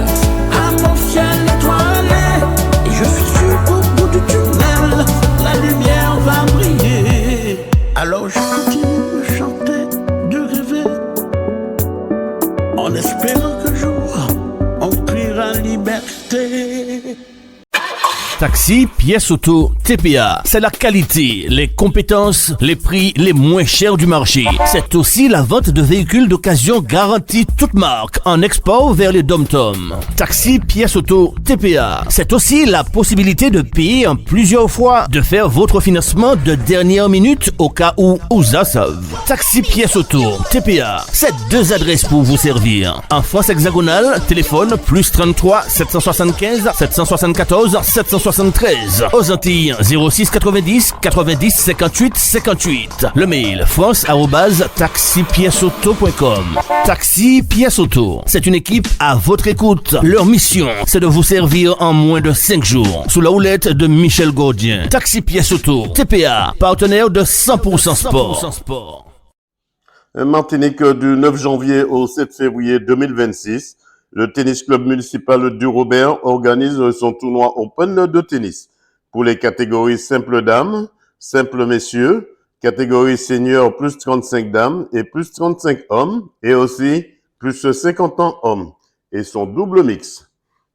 à mon ciel étoilé, et je suis sûr qu'au bout du tunnel, la lumière va briller. Alors je continue de chanter, de rêver, en espérant qu'un jour on criera liberté. Taxi, pièce auto, TPA, c'est la qualité, les compétences, les prix les moins chers du marché. C'est aussi la vente de véhicules d'occasion garantie toute marque en export vers les dom-toms. Taxi, pièce auto, TPA, c'est aussi la possibilité de payer en plusieurs fois, de faire votre financement de dernière minute au cas où ça sauve. Taxi, pièce auto, TPA, c'est deux adresses pour vous servir. En France hexagonale, téléphone plus 33 775 774 773. Aux Antilles, 06 90 90 58 58. Le mail france@taxipièceauto.com. Taxi Pièce Auto, c'est une équipe à votre écoute. Leur mission, c'est de vous servir en moins de 5 jours. Sous la houlette de Michel Gaudien. Taxi Pièce Auto, TPA, partenaire de 100% Sport. Martinique, du 9 janvier au 7 février 2026. Le tennis club municipal du Robert organise son tournoi Open de tennis pour les catégories simple dames, simple messieurs, catégorie senior plus 35 dames et plus 35 hommes et aussi plus 50 ans hommes et son double mix.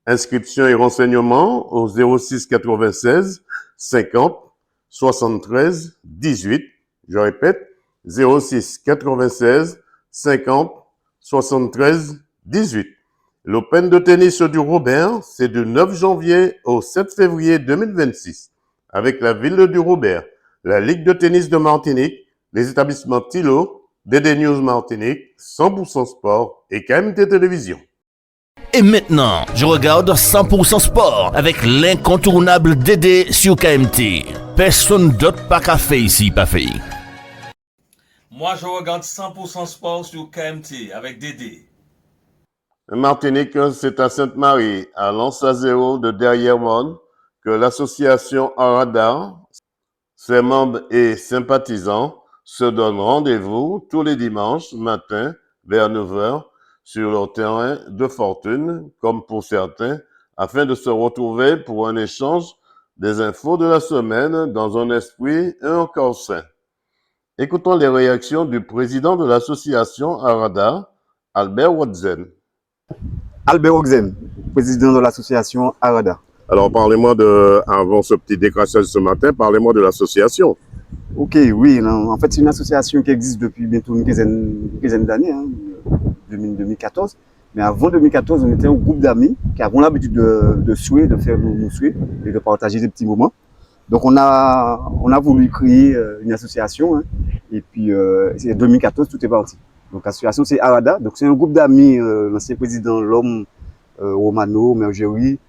Inscription et renseignements au 06 96 50 73 18. Je répète, 06 96 50 73 18. L'Open de tennis du Robert, c'est du 9 janvier au 7 février 2026, avec la ville du Robert, la Ligue de tennis de Martinique, les établissements Tilo, DD News Martinique, 100% Sport et KMT Télévision. Et maintenant, je regarde 100% Sport avec l'incontournable Dédé sur KMT. Personne d'autre pas qu'à faire ici, pas fait. Moi, je regarde 100% Sport sur KMT avec Dédé. Martinique, c'est à Sainte-Marie, à Lens-à-Zéro de Derrière-Monde, que l'association Arada, ses membres et sympathisants se donnent rendez-vous tous les dimanches matin vers 9 h sur leur terrain de fortune, comme pour certains, afin de se retrouver pour un échange des infos de la semaine dans un esprit et un corps sain. Écoutons les réactions du président de l'association Arada, Albert Watzen. Albert Oxen, président de l'association Arada. Alors, parlez-moi avant ce petit décrassage ce matin, parlez-moi de l'association. Ok, oui, non, en fait, c'est une association qui existe depuis bientôt une quinzaine d'années, 2014. Mais avant 2014, on était un groupe d'amis qui avons l'habitude de souhaiter, de faire nos souhaits et de partager des petits moments. Donc, on a voulu créer une association, et puis, en 2014, tout est parti. Donc l'association c'est Arada, donc c'est un groupe d'amis, l'ancien président L'Homme, Romano, Mergerie,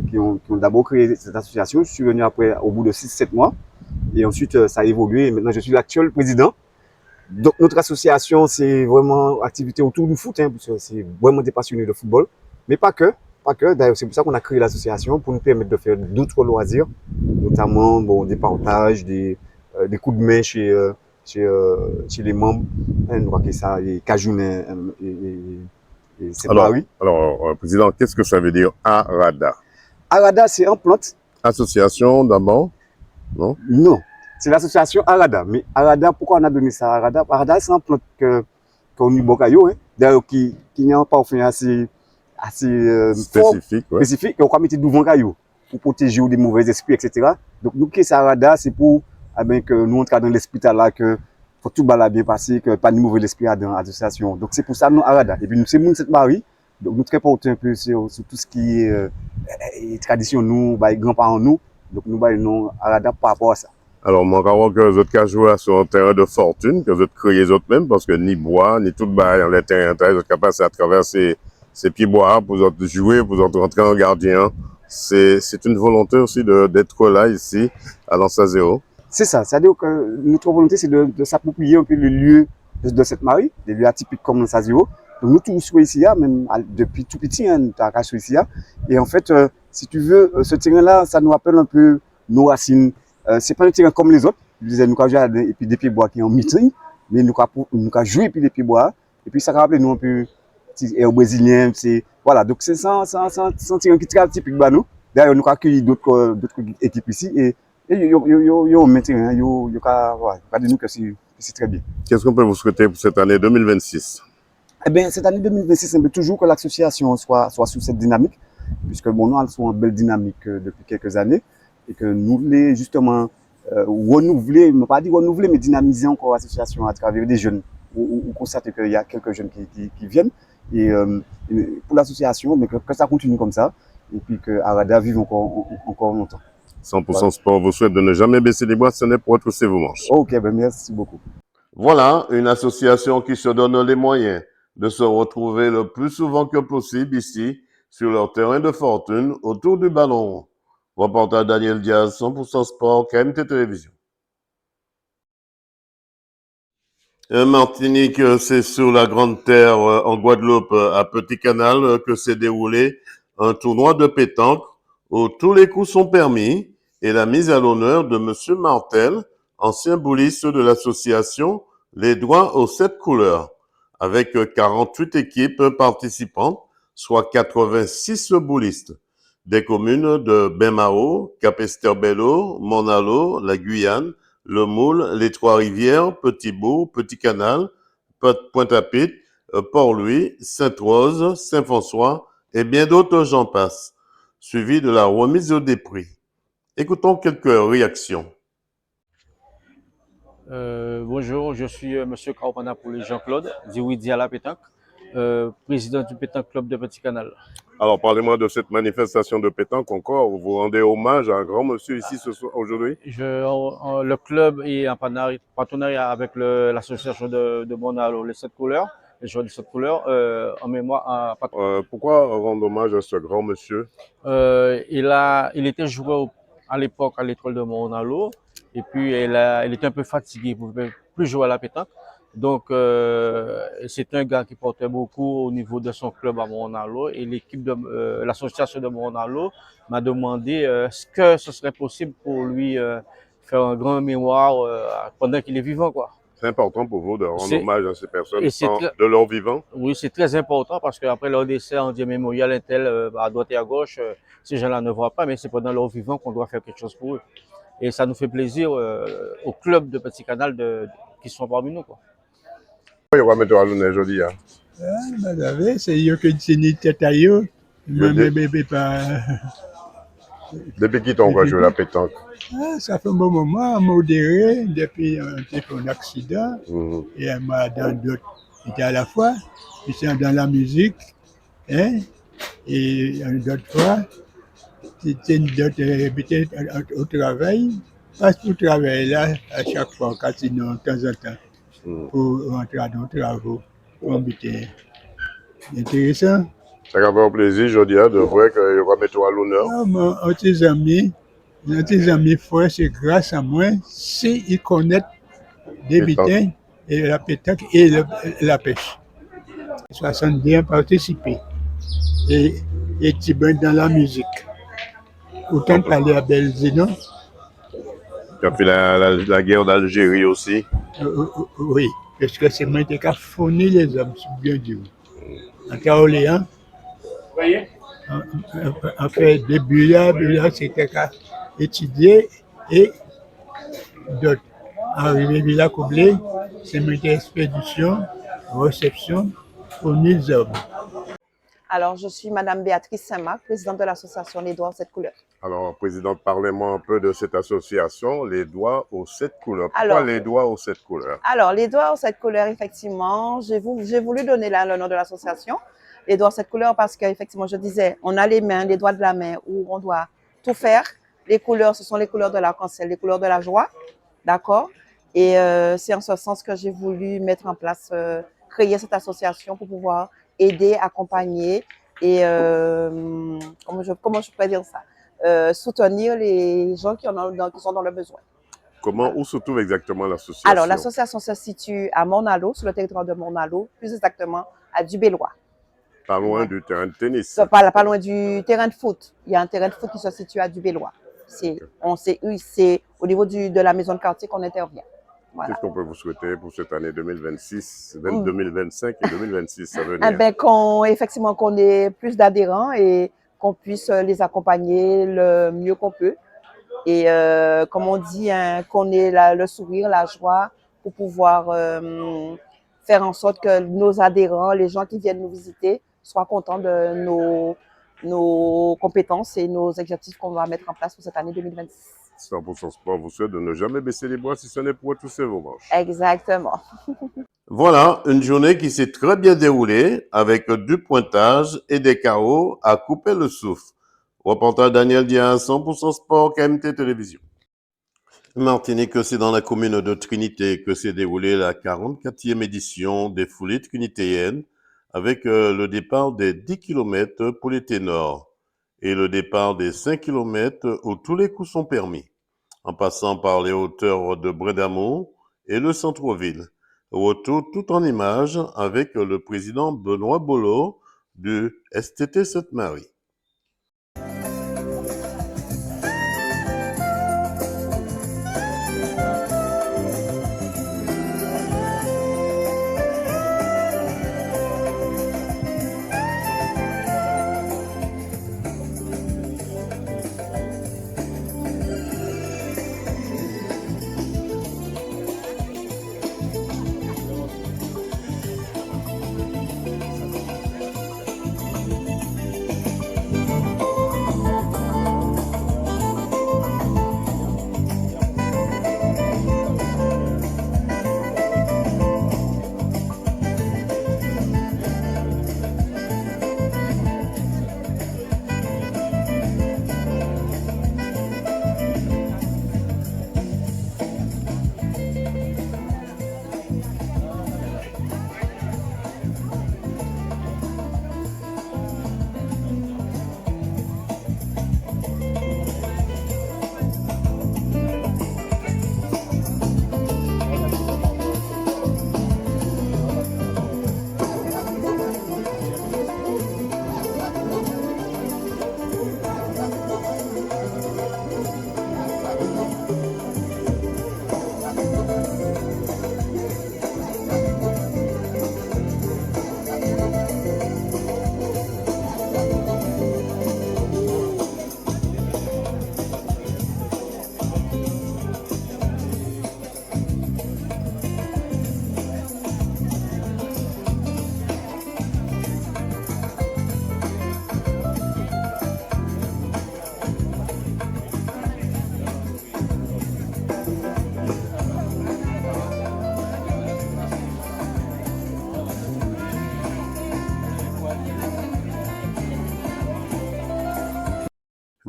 qui ont d'abord créé cette association. Je suis venu après au bout de 6-7 mois et ensuite ça a évolué et maintenant je suis l'actuel président. Donc notre association c'est vraiment activité autour du foot, parce que c'est vraiment des passionnés de football, mais pas que. D'ailleurs c'est pour ça qu'on a créé l'association pour nous permettre de faire d'autres loisirs, notamment des partages, des coups de main chez les membres, on voit que ça, les Cajounais et c'est Paris. Alors, président, qu'est-ce que ça veut dire Arada? Arada, c'est un plante. Association d'abord? Non? Non, c'est l'association Arada. Mais Arada, pourquoi on a donné ça à Arada? Arada, c'est un plante qu'on y bocayo, d'ailleurs, qui n'a un parfum assez spécifique, spécifique, et on va mettre devant caillou pour protéger des mauvais esprits, etc. Donc, nous, qui c'est Arada, c'est pour que nous entrons dans l'esprit là, que faut tout bien passer, que pas de mauvais esprit dans l'association. Donc c'est pour ça nous Arada. Et puis nous c'est moun Sainte-Marie, donc nous très portés un peu sur tout ce qui est tradition nous, grands-parents nous. Donc nous nous Arada par rapport à ça. Alors moi je vois que vous êtes joué sur un terrain de fortune, que vous êtes créé les autres même, parce que ni bois, ni tout dans les terrains, vous êtes capable à travers ces pieds bois pour vous jouer, pour vous rentrer en gardien. C'est une volonté aussi d'être là ici à Lens-à-Zéro. C'est ça, c'est-à-dire que notre volonté, c'est de s'approprier un peu le lieu de Sainte-Marie, des lieux atypiques comme Lens-à-Zéro. Donc nous tous ici, même depuis tout petit, nous avons ici. Et en fait, si tu veux, ce terrain-là, ça nous rappelle un peu nos racines. C'est pas un terrain comme les autres. Je disais, nous avons joué et puis des pieds bois qui sont en meeting, mais nous avons joué et puis des pieds bois. Et puis ça rappelle nous un peu air brésilien. Voilà, donc c'est un terrain qui est très typique de nous. D'ailleurs, nous avons accueilli d'autres équipes ici. Et maintenant, nous que c'est très bien. Qu'est-ce qu'on peut vous souhaiter pour cette année 2026? Eh bien, cette année 2026, on veut toujours que l'association soit sous cette dynamique, puisque nous sommes en belle dynamique depuis quelques années, et que nous voulons justement renouveler, ne pas dire renouveler, mais dynamiser encore l'association à travers des jeunes. On constate qu'il y a quelques jeunes qui viennent, et pour l'association, mais que ça continue comme ça, et puis que Arada vive encore longtemps. 100% Sport vous souhaite de ne jamais baisser les bras, ce n'est pour retrousser vos manches. Ok, merci beaucoup. Voilà, une association qui se donne les moyens de se retrouver le plus souvent que possible ici, sur leur terrain de fortune, autour du ballon rond. Reporter Daniel Diaz, 100% Sport, KMT Télévision. Martinique, c'est sur la Grande Terre, en Guadeloupe, à Petit Canal, que s'est déroulé un tournoi de pétanque où tous les coups sont permis et la mise à l'honneur de Monsieur Martel, ancien bouliste de l'association Les Droits aux 7 couleurs, avec 48 équipes participantes, soit 86 boulistes, des communes de Bain-Mahault, Cap-Esterbello, Monalo, la Guyane, le Moule, les Trois-Rivières, Petit-Bourg, Petit-Canal, Pointe-à-Pitre, Port-Louis, Sainte-Rose, Saint-François et bien d'autres j'en passe, suivi de la remise des prix. Écoutons quelques réactions. Bonjour, je suis Monsieur Kaopana pour les Jean-Claude, Diwidi à la pétanque. président du Pétanque Club de Petit Canal. Alors, parlez-moi de cette manifestation de pétanque encore. Vous rendez hommage à un grand monsieur ici aujourd'hui? Le club est en partenariat avec l'association de Monalo, les 7 couleurs, les joueurs des 7 couleurs, en mémoire. Pourquoi rendre hommage à ce grand monsieur? Il était joueur à l'époque à l'école de Monalo, et puis il était un peu fatigué, il ne pouvait plus jouer à la pétanque. Donc, c'est un gars qui portait beaucoup au niveau de son club à Monalo, et l'équipe de l'association de Monalo m'a demandé est-ce que ce serait possible pour lui faire un grand mémoire pendant qu'il est vivant, quoi. C'est important pour vous de rendre hommage à ces personnes de leur vivant? Oui, c'est très important parce qu'après leur décès, on dit mémorial intel à droite et à gauche, ces gens-là ne voient pas, mais c'est pendant leur vivant qu'on doit faire quelque chose pour eux. Et ça nous fait plaisir au club de Petit Canal qui sont parmi nous, quoi. Il va mettre à l'honneur aujourd'hui. Madame, c'est yo que c'est ni tête à yo. Bébé pas. Depuis qui t'ont joué la pétanque? Ça fait un bon moment, modéré, depuis un accident. Et moi, dans d'autres, j'étais à la fois, j'étais dans la musique, hein, et d'autres fois, c'était d'autres au travail, parce que au travail là, à chaque fois, quand sinon, de temps en temps. Pour rentrer dans les travaux. C'était intéressant. Ça va faire plaisir, aujourd'hui, de voir qu'il va mettre à l'honneur. Tes amis frères, c'est grâce à moi, s'ils connaissent des bitins, et la pétanque et la pêche. 70 participé. Et tu es dans la musique. Autant qu'aller à Belzénon. Tu as fait la guerre d'Algérie aussi? Oui, parce que c'est moi qui ai fourni les hommes, c'est bien dit. En Orléans, on fait des bulles, c'était qu'à étudier et d'autres. Arrivé à Villa Coublé, c'est moi qui ai expédition, réception, fourni les hommes. Alors, je suis Madame Béatrice Saint-Marc, présidente de l'association Les Doigts aux 7 couleurs. Alors, présidente, parlez-moi un peu de cette association, Les Doigts aux 7 couleurs. Pourquoi Les Doigts aux 7 couleurs? Alors, Les Doigts aux 7 couleurs, effectivement, j'ai voulu donner le nom de l'association, Les Doigts aux 7 couleurs, parce qu'effectivement, je disais, on a les mains, les doigts de la main, où on doit tout faire. Les couleurs, ce sont les couleurs de l'arc-en-ciel, les couleurs de la joie, d'accord? Et c'est en ce sens que j'ai voulu mettre en place, créer cette association pour pouvoir aider, accompagner et, comment je pourrais dire ça, soutenir les gens qui sont dans le besoin. Où se trouve exactement l'association? Alors, l'association se situe à Monalo, sur le territoire de Monalo, plus exactement à Dubélois. Pas loin du terrain de tennis? Pas loin du terrain de foot. Il y a un terrain de foot qui se situe à Dubélois. C'est au niveau de la maison de quartier qu'on intervient. Voilà. Qu'est-ce qu'on peut vous souhaiter pour cette année 2026, 2025 et 2026 à venir? Effectivement, qu'on ait plus d'adhérents et qu'on puisse les accompagner le mieux qu'on peut. Et comme on dit, qu'on ait le sourire, la joie pour pouvoir faire en sorte que nos adhérents, les gens qui viennent nous visiter, soient contents de nos compétences et nos objectifs qu'on va mettre en place pour cette année 2026. 100% Sport vous souhaite de ne jamais baisser les bras si ce n'est pour retrousser vos manches. Exactement. Voilà, une journée qui s'est très bien déroulée avec du pointage et des KO à couper le souffle. Reportage Daniel Diaz, 100% Sport, KMT Télévision. Martinique, c'est dans la commune de Trinité que s'est déroulée la 44e édition des foulées trinitéennes avec le départ des 10 km pour les ténors et le départ des 5 km où tous les coups sont permis, en passant par les hauteurs de Brédamont et le centre-ville. Retour tout en images avec le président Benoît Bolo du STT Sainte-Marie.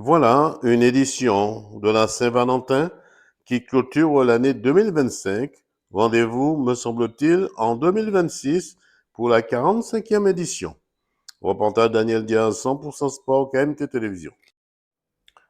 Voilà une édition de la Saint-Valentin qui clôture l'année 2025. Rendez-vous, me semble-t-il, en 2026 pour la 45e édition. Reportage Daniel Diaz, 100% Sport, KMT Télévision.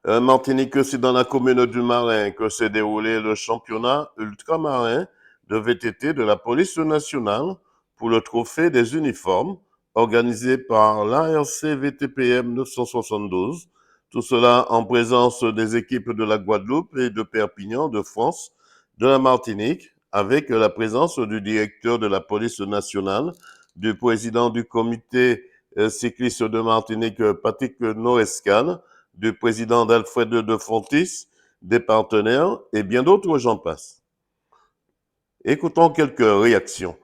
Martinique, c'est dans la commune du Marin que s'est déroulé le championnat ultramarin de VTT de la police nationale pour le trophée des uniformes organisé par l'ARC VTPM 972. Tout cela en présence des équipes de la Guadeloupe et de Perpignan, de France, de la Martinique, avec la présence du directeur de la police nationale, du président du comité cycliste de Martinique, Patrick Norescal, du président d'Alfred de Fontis, des partenaires et bien d'autres, j'en passe. Écoutons quelques réactions.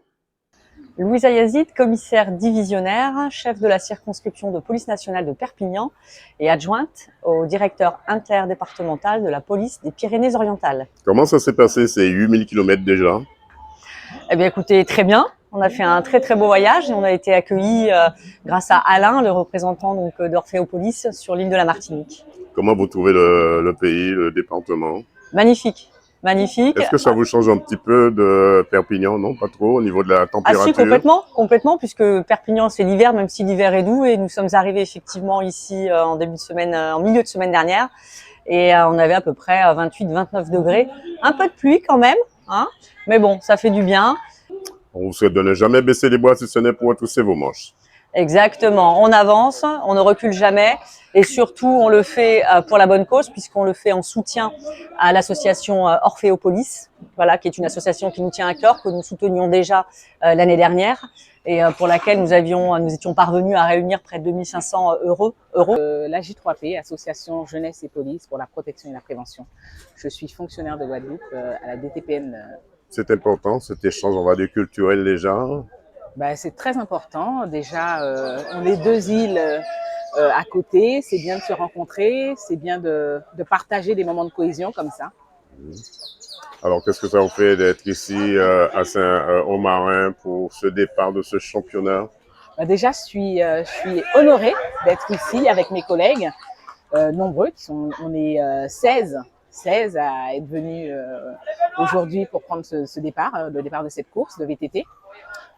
Louisa Yazid, commissaire divisionnaire, chef de la circonscription de police nationale de Perpignan et adjointe au directeur interdépartemental de la police des Pyrénées-Orientales. Comment ça s'est passé ces 8000 km déjà? Eh bien écoutez, très bien. On a fait un très très beau voyage et on a été accueillis grâce à Alain, le représentant donc d'Orphéopolis sur l'île de la Martinique. Comment vous trouvez le pays, le département? Magnifique, magnifique. Est-ce que ça vous change un petit peu de Perpignan? Non, pas trop, au niveau de la température? Ah si, complètement, puisque Perpignan c'est l'hiver, même si l'hiver est doux, et nous sommes arrivés effectivement ici en début de semaine, en milieu de semaine dernière, et on avait à peu près 28-29 degrés, un peu de pluie quand même, hein, mais bon, ça fait du bien. On vous souhaite de ne jamais baisser les bras si ce n'est pour retrousser vos manches. Exactement, on avance, on ne recule jamais et surtout on le fait pour la bonne cause puisqu'on le fait en soutien à l'association Orphéopolis, voilà, qui est une association qui nous tient à cœur, que nous soutenions déjà l'année dernière et pour laquelle nous étions parvenus à réunir près de 2500 euros. La J3P, Association Jeunesse et Police pour la protection et la prévention. Je suis fonctionnaire de Guadeloupe à la DTPN. C'est important, cet échange, on va dire, culturel déjà. Ben, c'est très important. Déjà, on est deux îles à côté. C'est bien de se rencontrer, c'est bien de partager des moments de cohésion comme ça. Alors, qu'est-ce que ça vous fait d'être ici au Marin pour ce départ de ce championnat? Ben, déjà, je suis honorée d'être ici avec mes collègues nombreux. On est 16 à être venus aujourd'hui pour prendre ce départ, le départ de cette course de VTT.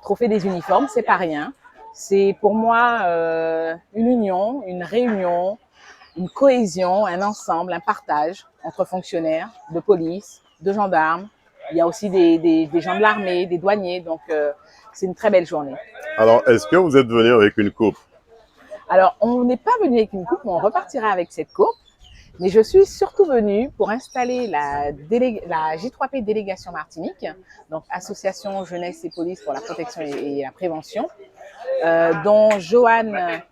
Trophée des uniformes, c'est pas rien. C'est pour moi une union, une réunion, une cohésion, un ensemble, un partage entre fonctionnaires de police, de gendarmes. Il y a aussi des gens de l'armée, des douaniers, donc c'est une très belle journée. Alors, est-ce que vous êtes venu avec une coupe? Alors, on n'est pas venu avec une coupe, mais on repartira avec cette coupe. Mais je suis surtout venue pour installer la J3P Délégation Martinique, donc Association Jeunesse et Police pour la protection et la prévention, dont Johan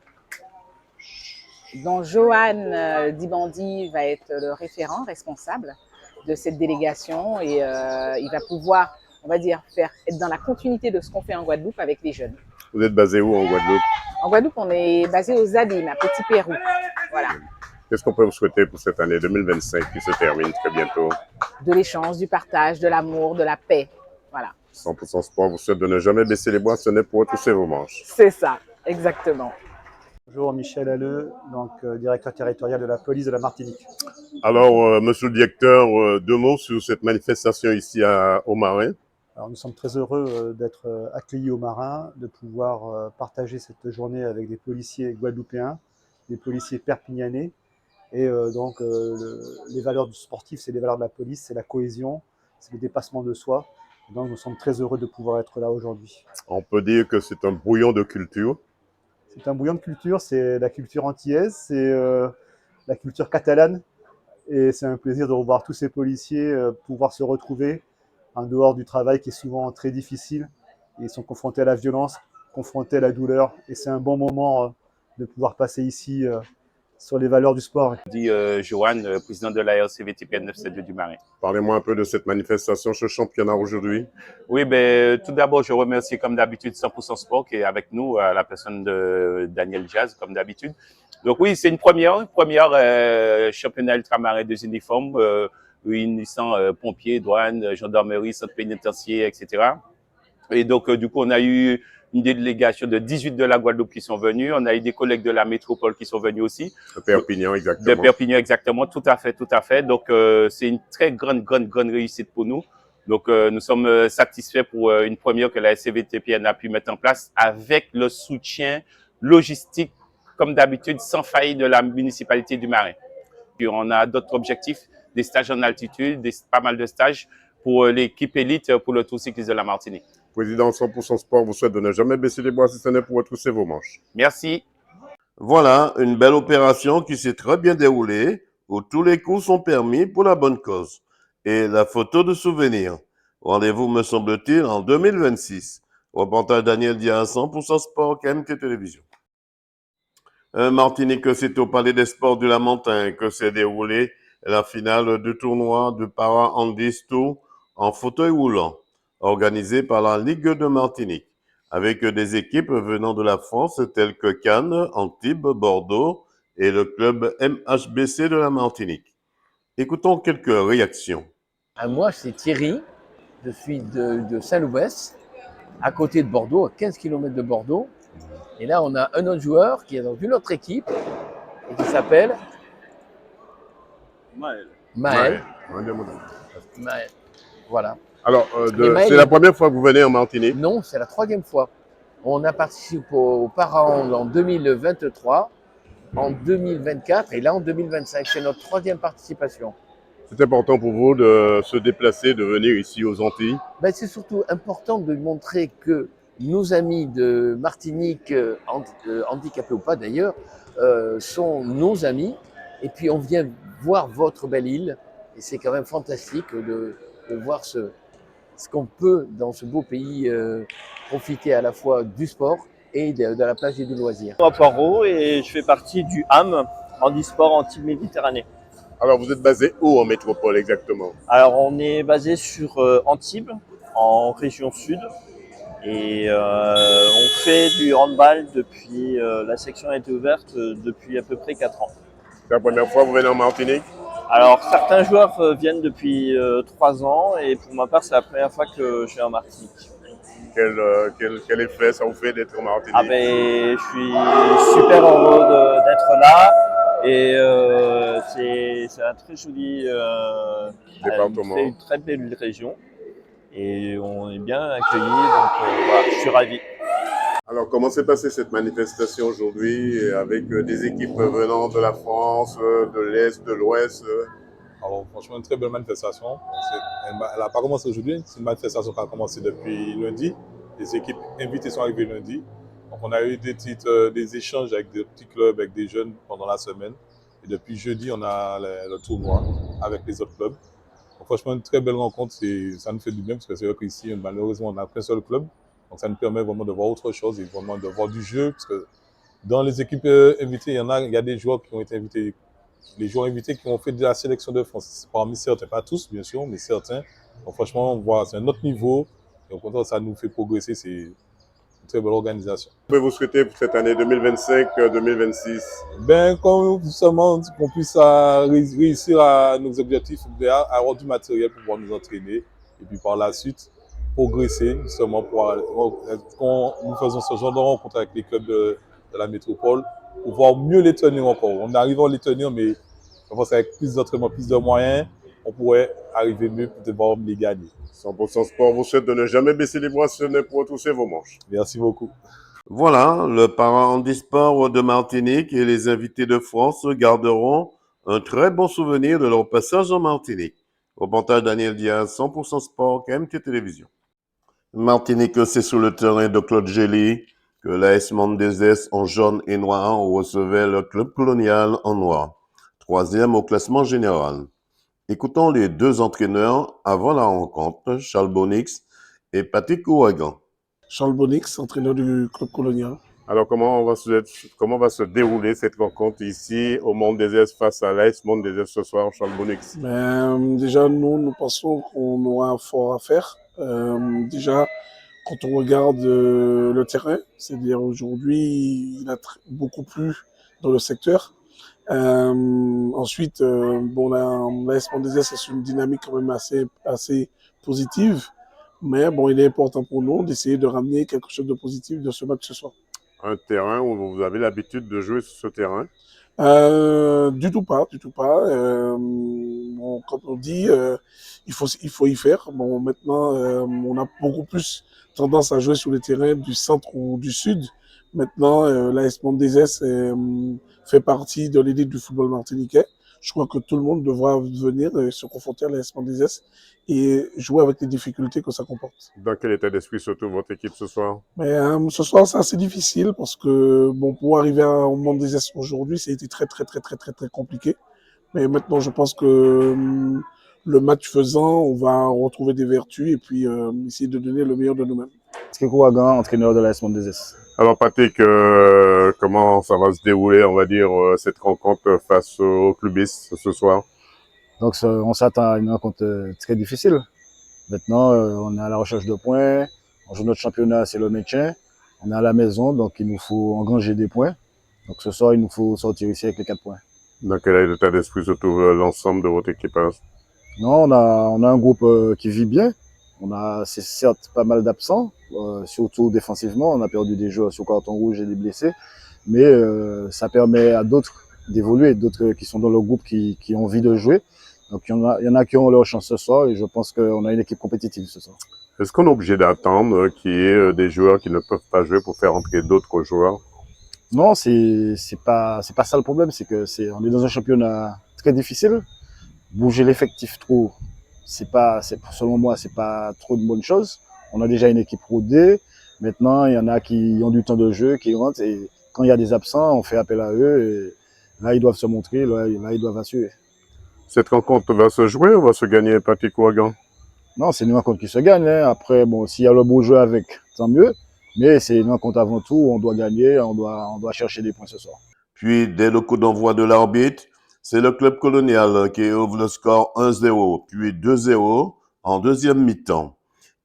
Dibandi va être le référent responsable de cette délégation et il va pouvoir, on va dire, être dans la continuité de ce qu'on fait en Guadeloupe avec les jeunes. Vous êtes basé où en Guadeloupe? En Guadeloupe, on est basé aux Zadines, à Petit Pérou. Voilà. Qu'est-ce qu'on peut vous souhaiter pour cette année 2025 qui se termine très bientôt? De l'échange, du partage, de l'amour, de la paix. Voilà. 100% Sport vous souhaite de ne jamais baisser les bras, ce n'est pour retrousser vos manches. C'est ça, exactement. Bonjour, Michel Halleux, donc directeur territorial de la police de la Martinique. Alors, monsieur le directeur, deux mots sur cette manifestation ici au Marin. Alors, nous sommes très heureux d'être accueillis au Marin, de pouvoir partager cette journée avec des policiers guadeloupéens, des policiers perpignanais. Et donc, les valeurs du sportif, c'est les valeurs de la police, c'est la cohésion, c'est le dépassement de soi. Et donc, nous sommes très heureux de pouvoir être là aujourd'hui. On peut dire que c'est un brouillon de culture. C'est un brouillon de culture, c'est la culture antillaise, c'est la culture catalane. Et c'est un plaisir de revoir tous ces policiers pouvoir se retrouver en dehors du travail qui est souvent très difficile. Ils sont confrontés à la violence, confrontés à la douleur. Et c'est un bon moment de pouvoir passer ici sur les valeurs du sport. Je dis Johan, président de l'ARC VTPN 972 du Marin. Parlez-moi un peu de cette manifestation, ce championnat aujourd'hui. Oui, tout d'abord, je remercie comme d'habitude 100% Sport qui est avec nous, à la personne de Daniel Diaz, comme d'habitude. Donc oui, c'est une première championnat ultramarin des uniformes, réunissant pompiers, douanes, gendarmerie, centre pénitentiaire, etc. Et donc, du coup, on a eu une délégation de 18 de la Guadeloupe qui sont venus. On a eu des collègues de la métropole qui sont venus aussi. De Perpignan, exactement. De Perpignan, exactement. Tout à fait, tout à fait. Donc, c'est une très grande réussite pour nous. Donc, nous sommes satisfaits pour une première que la SCVTPN a pu mettre en place avec le soutien logistique, comme d'habitude, sans faille de la municipalité du Marin. Puis on a d'autres objectifs, des stages en altitude, pas mal de stages pour l'équipe élite pour le Tour cycliste de la Martinique. Président 100% Sport vous souhaite de ne jamais baisser les bras si ce n'est pour retrousser vos manches. Merci. Voilà, une belle opération qui s'est très bien déroulée, où tous les coups sont permis pour la bonne cause. Et la photo de souvenir. Rendez-vous, me semble-t-il, en 2026. Reportage Daniel Diaz, 100% Sport, KMT Télévision. Martinique, c'est au Palais des Sports du Lamentin que s'est déroulée la finale du tournoi de Para-Handis Tour en fauteuil roulant, organisé par la Ligue de Martinique, avec des équipes venant de la France telles que Cannes, Antibes, Bordeaux et le club MHBC de la Martinique. Écoutons quelques réactions. Moi, c'est Thierry, je suis de Saint-Loubès, à côté de Bordeaux, à 15 km de Bordeaux. Et là, on a un autre joueur qui est dans une autre équipe et qui s'appelle Maël. Voilà. Alors, c'est la première fois que vous venez en Martinique? Non, c'est la 3e fois. On a participé au Para-Hand en 2023, en 2024 et là en 2025. C'est notre 3e participation. C'est important pour vous de se déplacer, de venir ici aux Antilles? Ben, c'est surtout important de montrer que nos amis de Martinique, handicapés ou pas d'ailleurs, sont nos amis. Et puis on vient voir votre belle île. Et c'est quand même fantastique de voir ce qu'on peut dans ce beau pays profiter à la fois du sport et de la plage et du loisir. Moi, Poirot, et je fais partie du HAM, Handisport Antibes-Méditerranée. Alors vous êtes basé où en métropole exactement? Alors on est basé sur Antibes, en région sud. Et on fait du handball depuis, la section a été ouverte depuis à peu près 4 ans. C'est la première fois que vous venez en Martinique? Alors certains joueurs viennent depuis 3 ans et pour ma part c'est la première fois que je vais en Martinique. Quel effet ça vous fait d'être en Martinique? Ah ben, je suis super heureux d'être là et c'est un très joli département. C'est une très belle région. Et on est bien accueillis, donc voilà, je suis ravi. Alors, comment s'est passée cette manifestation aujourd'hui avec des équipes venant de la France, de l'Est, de l'Ouest? Alors, franchement, une très belle manifestation. Elle n'a pas commencé aujourd'hui, c'est une manifestation qui a commencé depuis lundi. Les équipes invitées sont arrivées lundi. Donc, on a eu des échanges avec des petits clubs, avec des jeunes pendant la semaine. Et depuis jeudi, on a le tournoi avec les autres clubs. Donc, franchement, une très belle rencontre, ça nous fait du bien parce que c'est vrai qu'ici, malheureusement, on n'a qu'un seul club. Donc, ça nous permet vraiment de voir autre chose et vraiment de voir du jeu. Parce que dans les équipes invitées, il y a des joueurs qui ont été invités, les joueurs invités qui ont fait de la sélection de France. Parmi certains, pas tous, bien sûr, mais certains. Donc, franchement, voilà, c'est un autre niveau. Et au contraire, ça nous fait progresser. C'est une très belle organisation. Que pouvez-vous souhaiter pour cette année 2025-2026? Ben, comme justement, qu'on puisse réussir à nos objectifs, avoir du matériel pour pouvoir nous entraîner et puis par la suite progresser justement quand nous faisons ce genre de rencontre avec les clubs de la métropole, pour pouvoir mieux les tenir encore. On arrive à les tenir, mais je pense qu'avec plus d'entraînement, plus de moyens, on pourrait arriver mieux pour pouvoir les gagner. 100% Sport vous souhaite de ne jamais baisser les bras si ce n'est pour retrousser vos manches. Merci beaucoup. Voilà, le Para-Handisport de Martinique et les invités de France garderont un très bon souvenir de leur passage en Martinique. Reportage Daniel Diaz, 100% Sport, KMT Télévision. Martinique, c'est sous le terrain de Claude Gély que l'AS Mendezes en jaune et noir recevait le club colonial en noir, 3e au classement général. Écoutons les deux entraîneurs avant la rencontre, Charles Bonix et Patrick Ouagan. Charles Bonix, entraîneur du club colonial. Alors, comment va se dérouler cette rencontre ici au Mendezes face à l'AS Mendezes ce soir, Charles Bonix? Déjà, nous pensons qu'on aura un fort à faire. Déjà, quand on regarde le terrain, c'est-à-dire aujourd'hui, il a beaucoup plu dans le secteur. Ensuite, l'AS Mendezes, c'est une dynamique quand même assez positive. Mais bon, il est important pour nous d'essayer de ramener quelque chose de positif de ce match ce soir. Un terrain où vous avez l'habitude de jouer sur ce terrain? Du tout pas, du tout pas. Bon, comme on dit, il faut y faire. Bon, maintenant, on a beaucoup plus tendance à jouer sur les terrains du centre ou du sud. Maintenant, l'AS Mondezès fait partie de l'élite du football martiniquais. Je crois que tout le monde devra venir se confronter à l'AS Mondezès et jouer avec les difficultés que ça comporte. Dans quel état d'esprit se trouve votre équipe ce soir? Mais ce soir, c'est assez difficile parce que bon, pour arriver au Mondezès aujourd'hui, ça a été très compliqué. Mais maintenant, je pense que le match faisant, on va retrouver des vertus et puis essayer de donner le meilleur de nous-mêmes. Patrick Ouagan, entraîneur de l'AS Mondezès. Alors Patrick, comment ça va se dérouler, on va dire, cette rencontre face aux clubistes ce soir? Donc on s'attend à une rencontre très difficile. Maintenant, on est à la recherche de points. On joue notre championnat, c'est le maintien. On est à la maison, donc il nous faut engranger des points. Donc ce soir, il nous faut sortir ici avec les 4 points. Dans quel état d'esprit se trouve l'ensemble de votre équipe? Non, on a un groupe qui vit bien. On a certes pas mal d'absents, surtout défensivement. On a perdu des joueurs sur carton rouge et des blessés. Mais ça permet à d'autres d'évoluer, d'autres qui sont dans le groupe qui ont envie de jouer. Donc il y en a qui ont leur chance ce soir et je pense qu'on a une équipe compétitive ce soir. Est-ce qu'on est obligé d'attendre qu'il y ait des joueurs qui ne peuvent pas jouer pour faire entrer d'autres joueurs? Non, c'est pas ça le problème, c'est que on est dans un championnat très difficile. Bouger l'effectif trop, selon moi, c'est pas trop une bonne chose. On a déjà une équipe rodée. Maintenant, il y en a qui ont du temps de jeu, qui rentrent et quand il y a des absents, on fait appel à eux et là ils doivent se montrer, là ils doivent assurer. Cette rencontre va se jouer ou va se gagner, Patrick Ouagan? Non, c'est une rencontre qui se gagne. Hein. Après, bon, s'il y a le beau jeu avec, tant mieux. Mais c'est une rencontre avant tout, on doit gagner, on doit chercher des points ce soir. Puis, dès le coup d'envoi de l'arbitre, c'est le club colonial qui ouvre le score 1-0, puis 2-0 en deuxième mi-temps,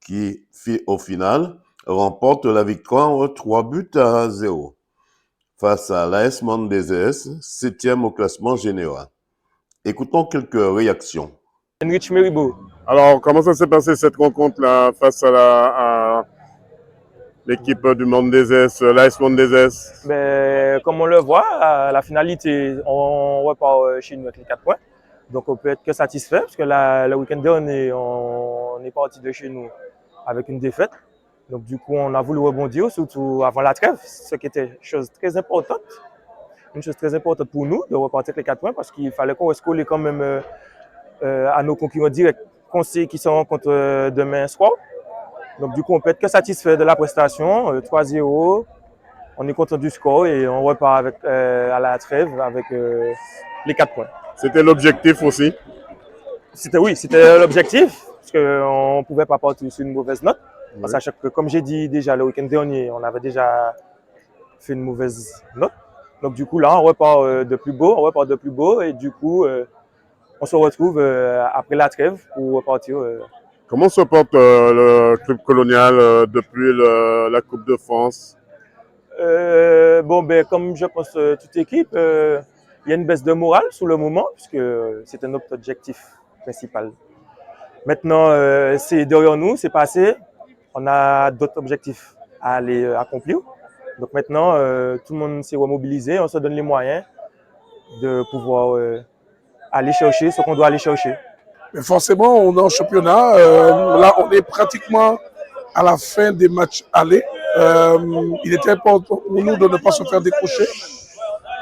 qui, au final, remporte la victoire 3-0 face à l'AS Mondezès, 7e au classement général. Écoutons quelques réactions. Enrich Meribo. Alors, comment ça s'est passé cette rencontre-là face à l'équipe du Mondezès, l'AS Mondezès? Comme on le voit, à la finalité, on repart chez nous avec les 4 points. Donc on peut être que satisfait, parce que le week-end dernier, on est parti de chez nous avec une défaite. Donc du coup, on a voulu rebondir, surtout avant la trêve, ce qui était une chose très importante pour nous, de repartir avec les 4 points, parce qu'il fallait qu'on reste collé quand même à nos concurrents directs, qui se rencontrent demain soir. Donc du coup, on peut être que satisfait de la prestation, 3-0, on est content du score et on repart à la trêve avec les 4 points. C'était l'objectif aussi? Oui, c'était l'objectif, parce qu'on ne pouvait pas partir sur une mauvaise note. Oui. Sachant que, comme j'ai dit déjà le week-end dernier, on avait déjà fait une mauvaise note. Donc du coup, là, on repart de plus beau, et du coup, on se retrouve après la trêve pour repartir. Comment se porte le club colonial depuis la Coupe de France? Comme je pense toute équipe, il y a une baisse de morale sur le moment, puisque c'était notre objectif principal. Maintenant, c'est derrière nous, c'est passé. On a d'autres objectifs à aller accomplir. Donc maintenant, tout le monde s'est remobilisé, on se donne les moyens de pouvoir aller chercher ce qu'on doit aller chercher. Mais forcément, on est en championnat. Là, on est pratiquement à la fin des matchs allés. Il était important pour nous de ne pas se faire décrocher.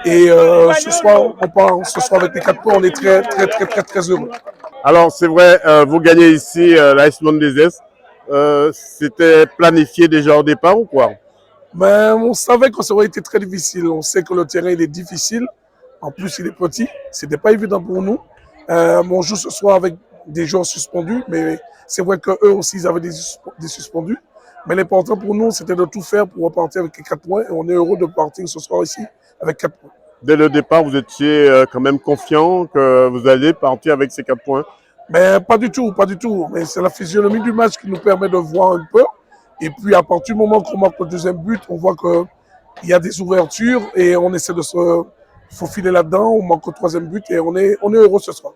Et ce soir, on part avec les 4 points. On est très heureux. Alors, c'est vrai, vous gagnez ici l'AS Mondezès. C'était planifié déjà au départ ou quoi? Mais on savait que ça aurait été très difficile. On sait que le terrain il est difficile. En plus, il est petit. C'était pas évident pour nous. On joue ce soir avec des joueurs suspendus, mais c'est vrai qu'eux aussi, ils avaient des suspendus. Mais l'important pour nous, c'était de tout faire pour repartir avec les 4 points. Et on est heureux de partir ce soir ici avec 4 points. Dès le départ, vous étiez quand même confiant que vous alliez partir avec ces 4 points? Mais pas du tout. Mais c'est la physionomie du match qui nous permet de voir un peu. Et puis, à partir du moment qu'on marque le deuxième but, on voit qu'il y a des ouvertures et on essaie de se faufiler là-dedans. On marque le troisième but et on est heureux ce soir.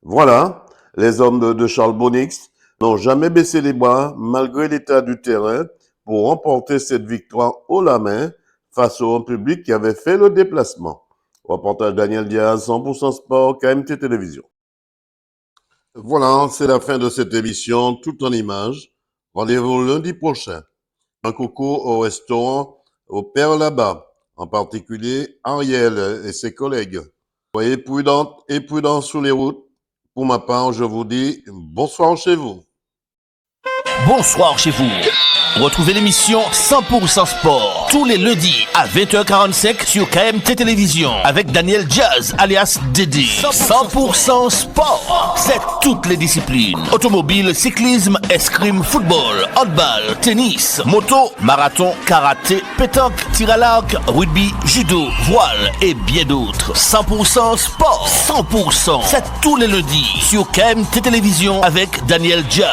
Voilà, les hommes de Charles Bonix n'ont jamais baissé les bras malgré l'état du terrain pour remporter cette victoire haut la main face au public qui avait fait le déplacement. Reportage Daniel Diaz, 100% Sport, KMT Télévision. Voilà, c'est la fin de cette émission, tout en images. Rendez-vous lundi prochain. Un coucou au restaurant au Père là-bas, en particulier Ariel et ses collègues. Soyez prudentes et prudents sur les routes. Pour ma part, je vous dis bonsoir chez vous. Bonsoir chez vous. Retrouvez l'émission 100% Sport tous les lundis à 20h45 sur KMT Télévision avec Daniel Diaz alias Dédé. 100% Sport, c'est toutes les disciplines. Automobile, cyclisme, escrime, football, handball, tennis, moto, marathon, karaté, pétanque, tir à l'arc, rugby, judo, voile et bien d'autres. 100% Sport, 100%, c'est tous les lundis sur KMT Télévision avec Daniel Diaz.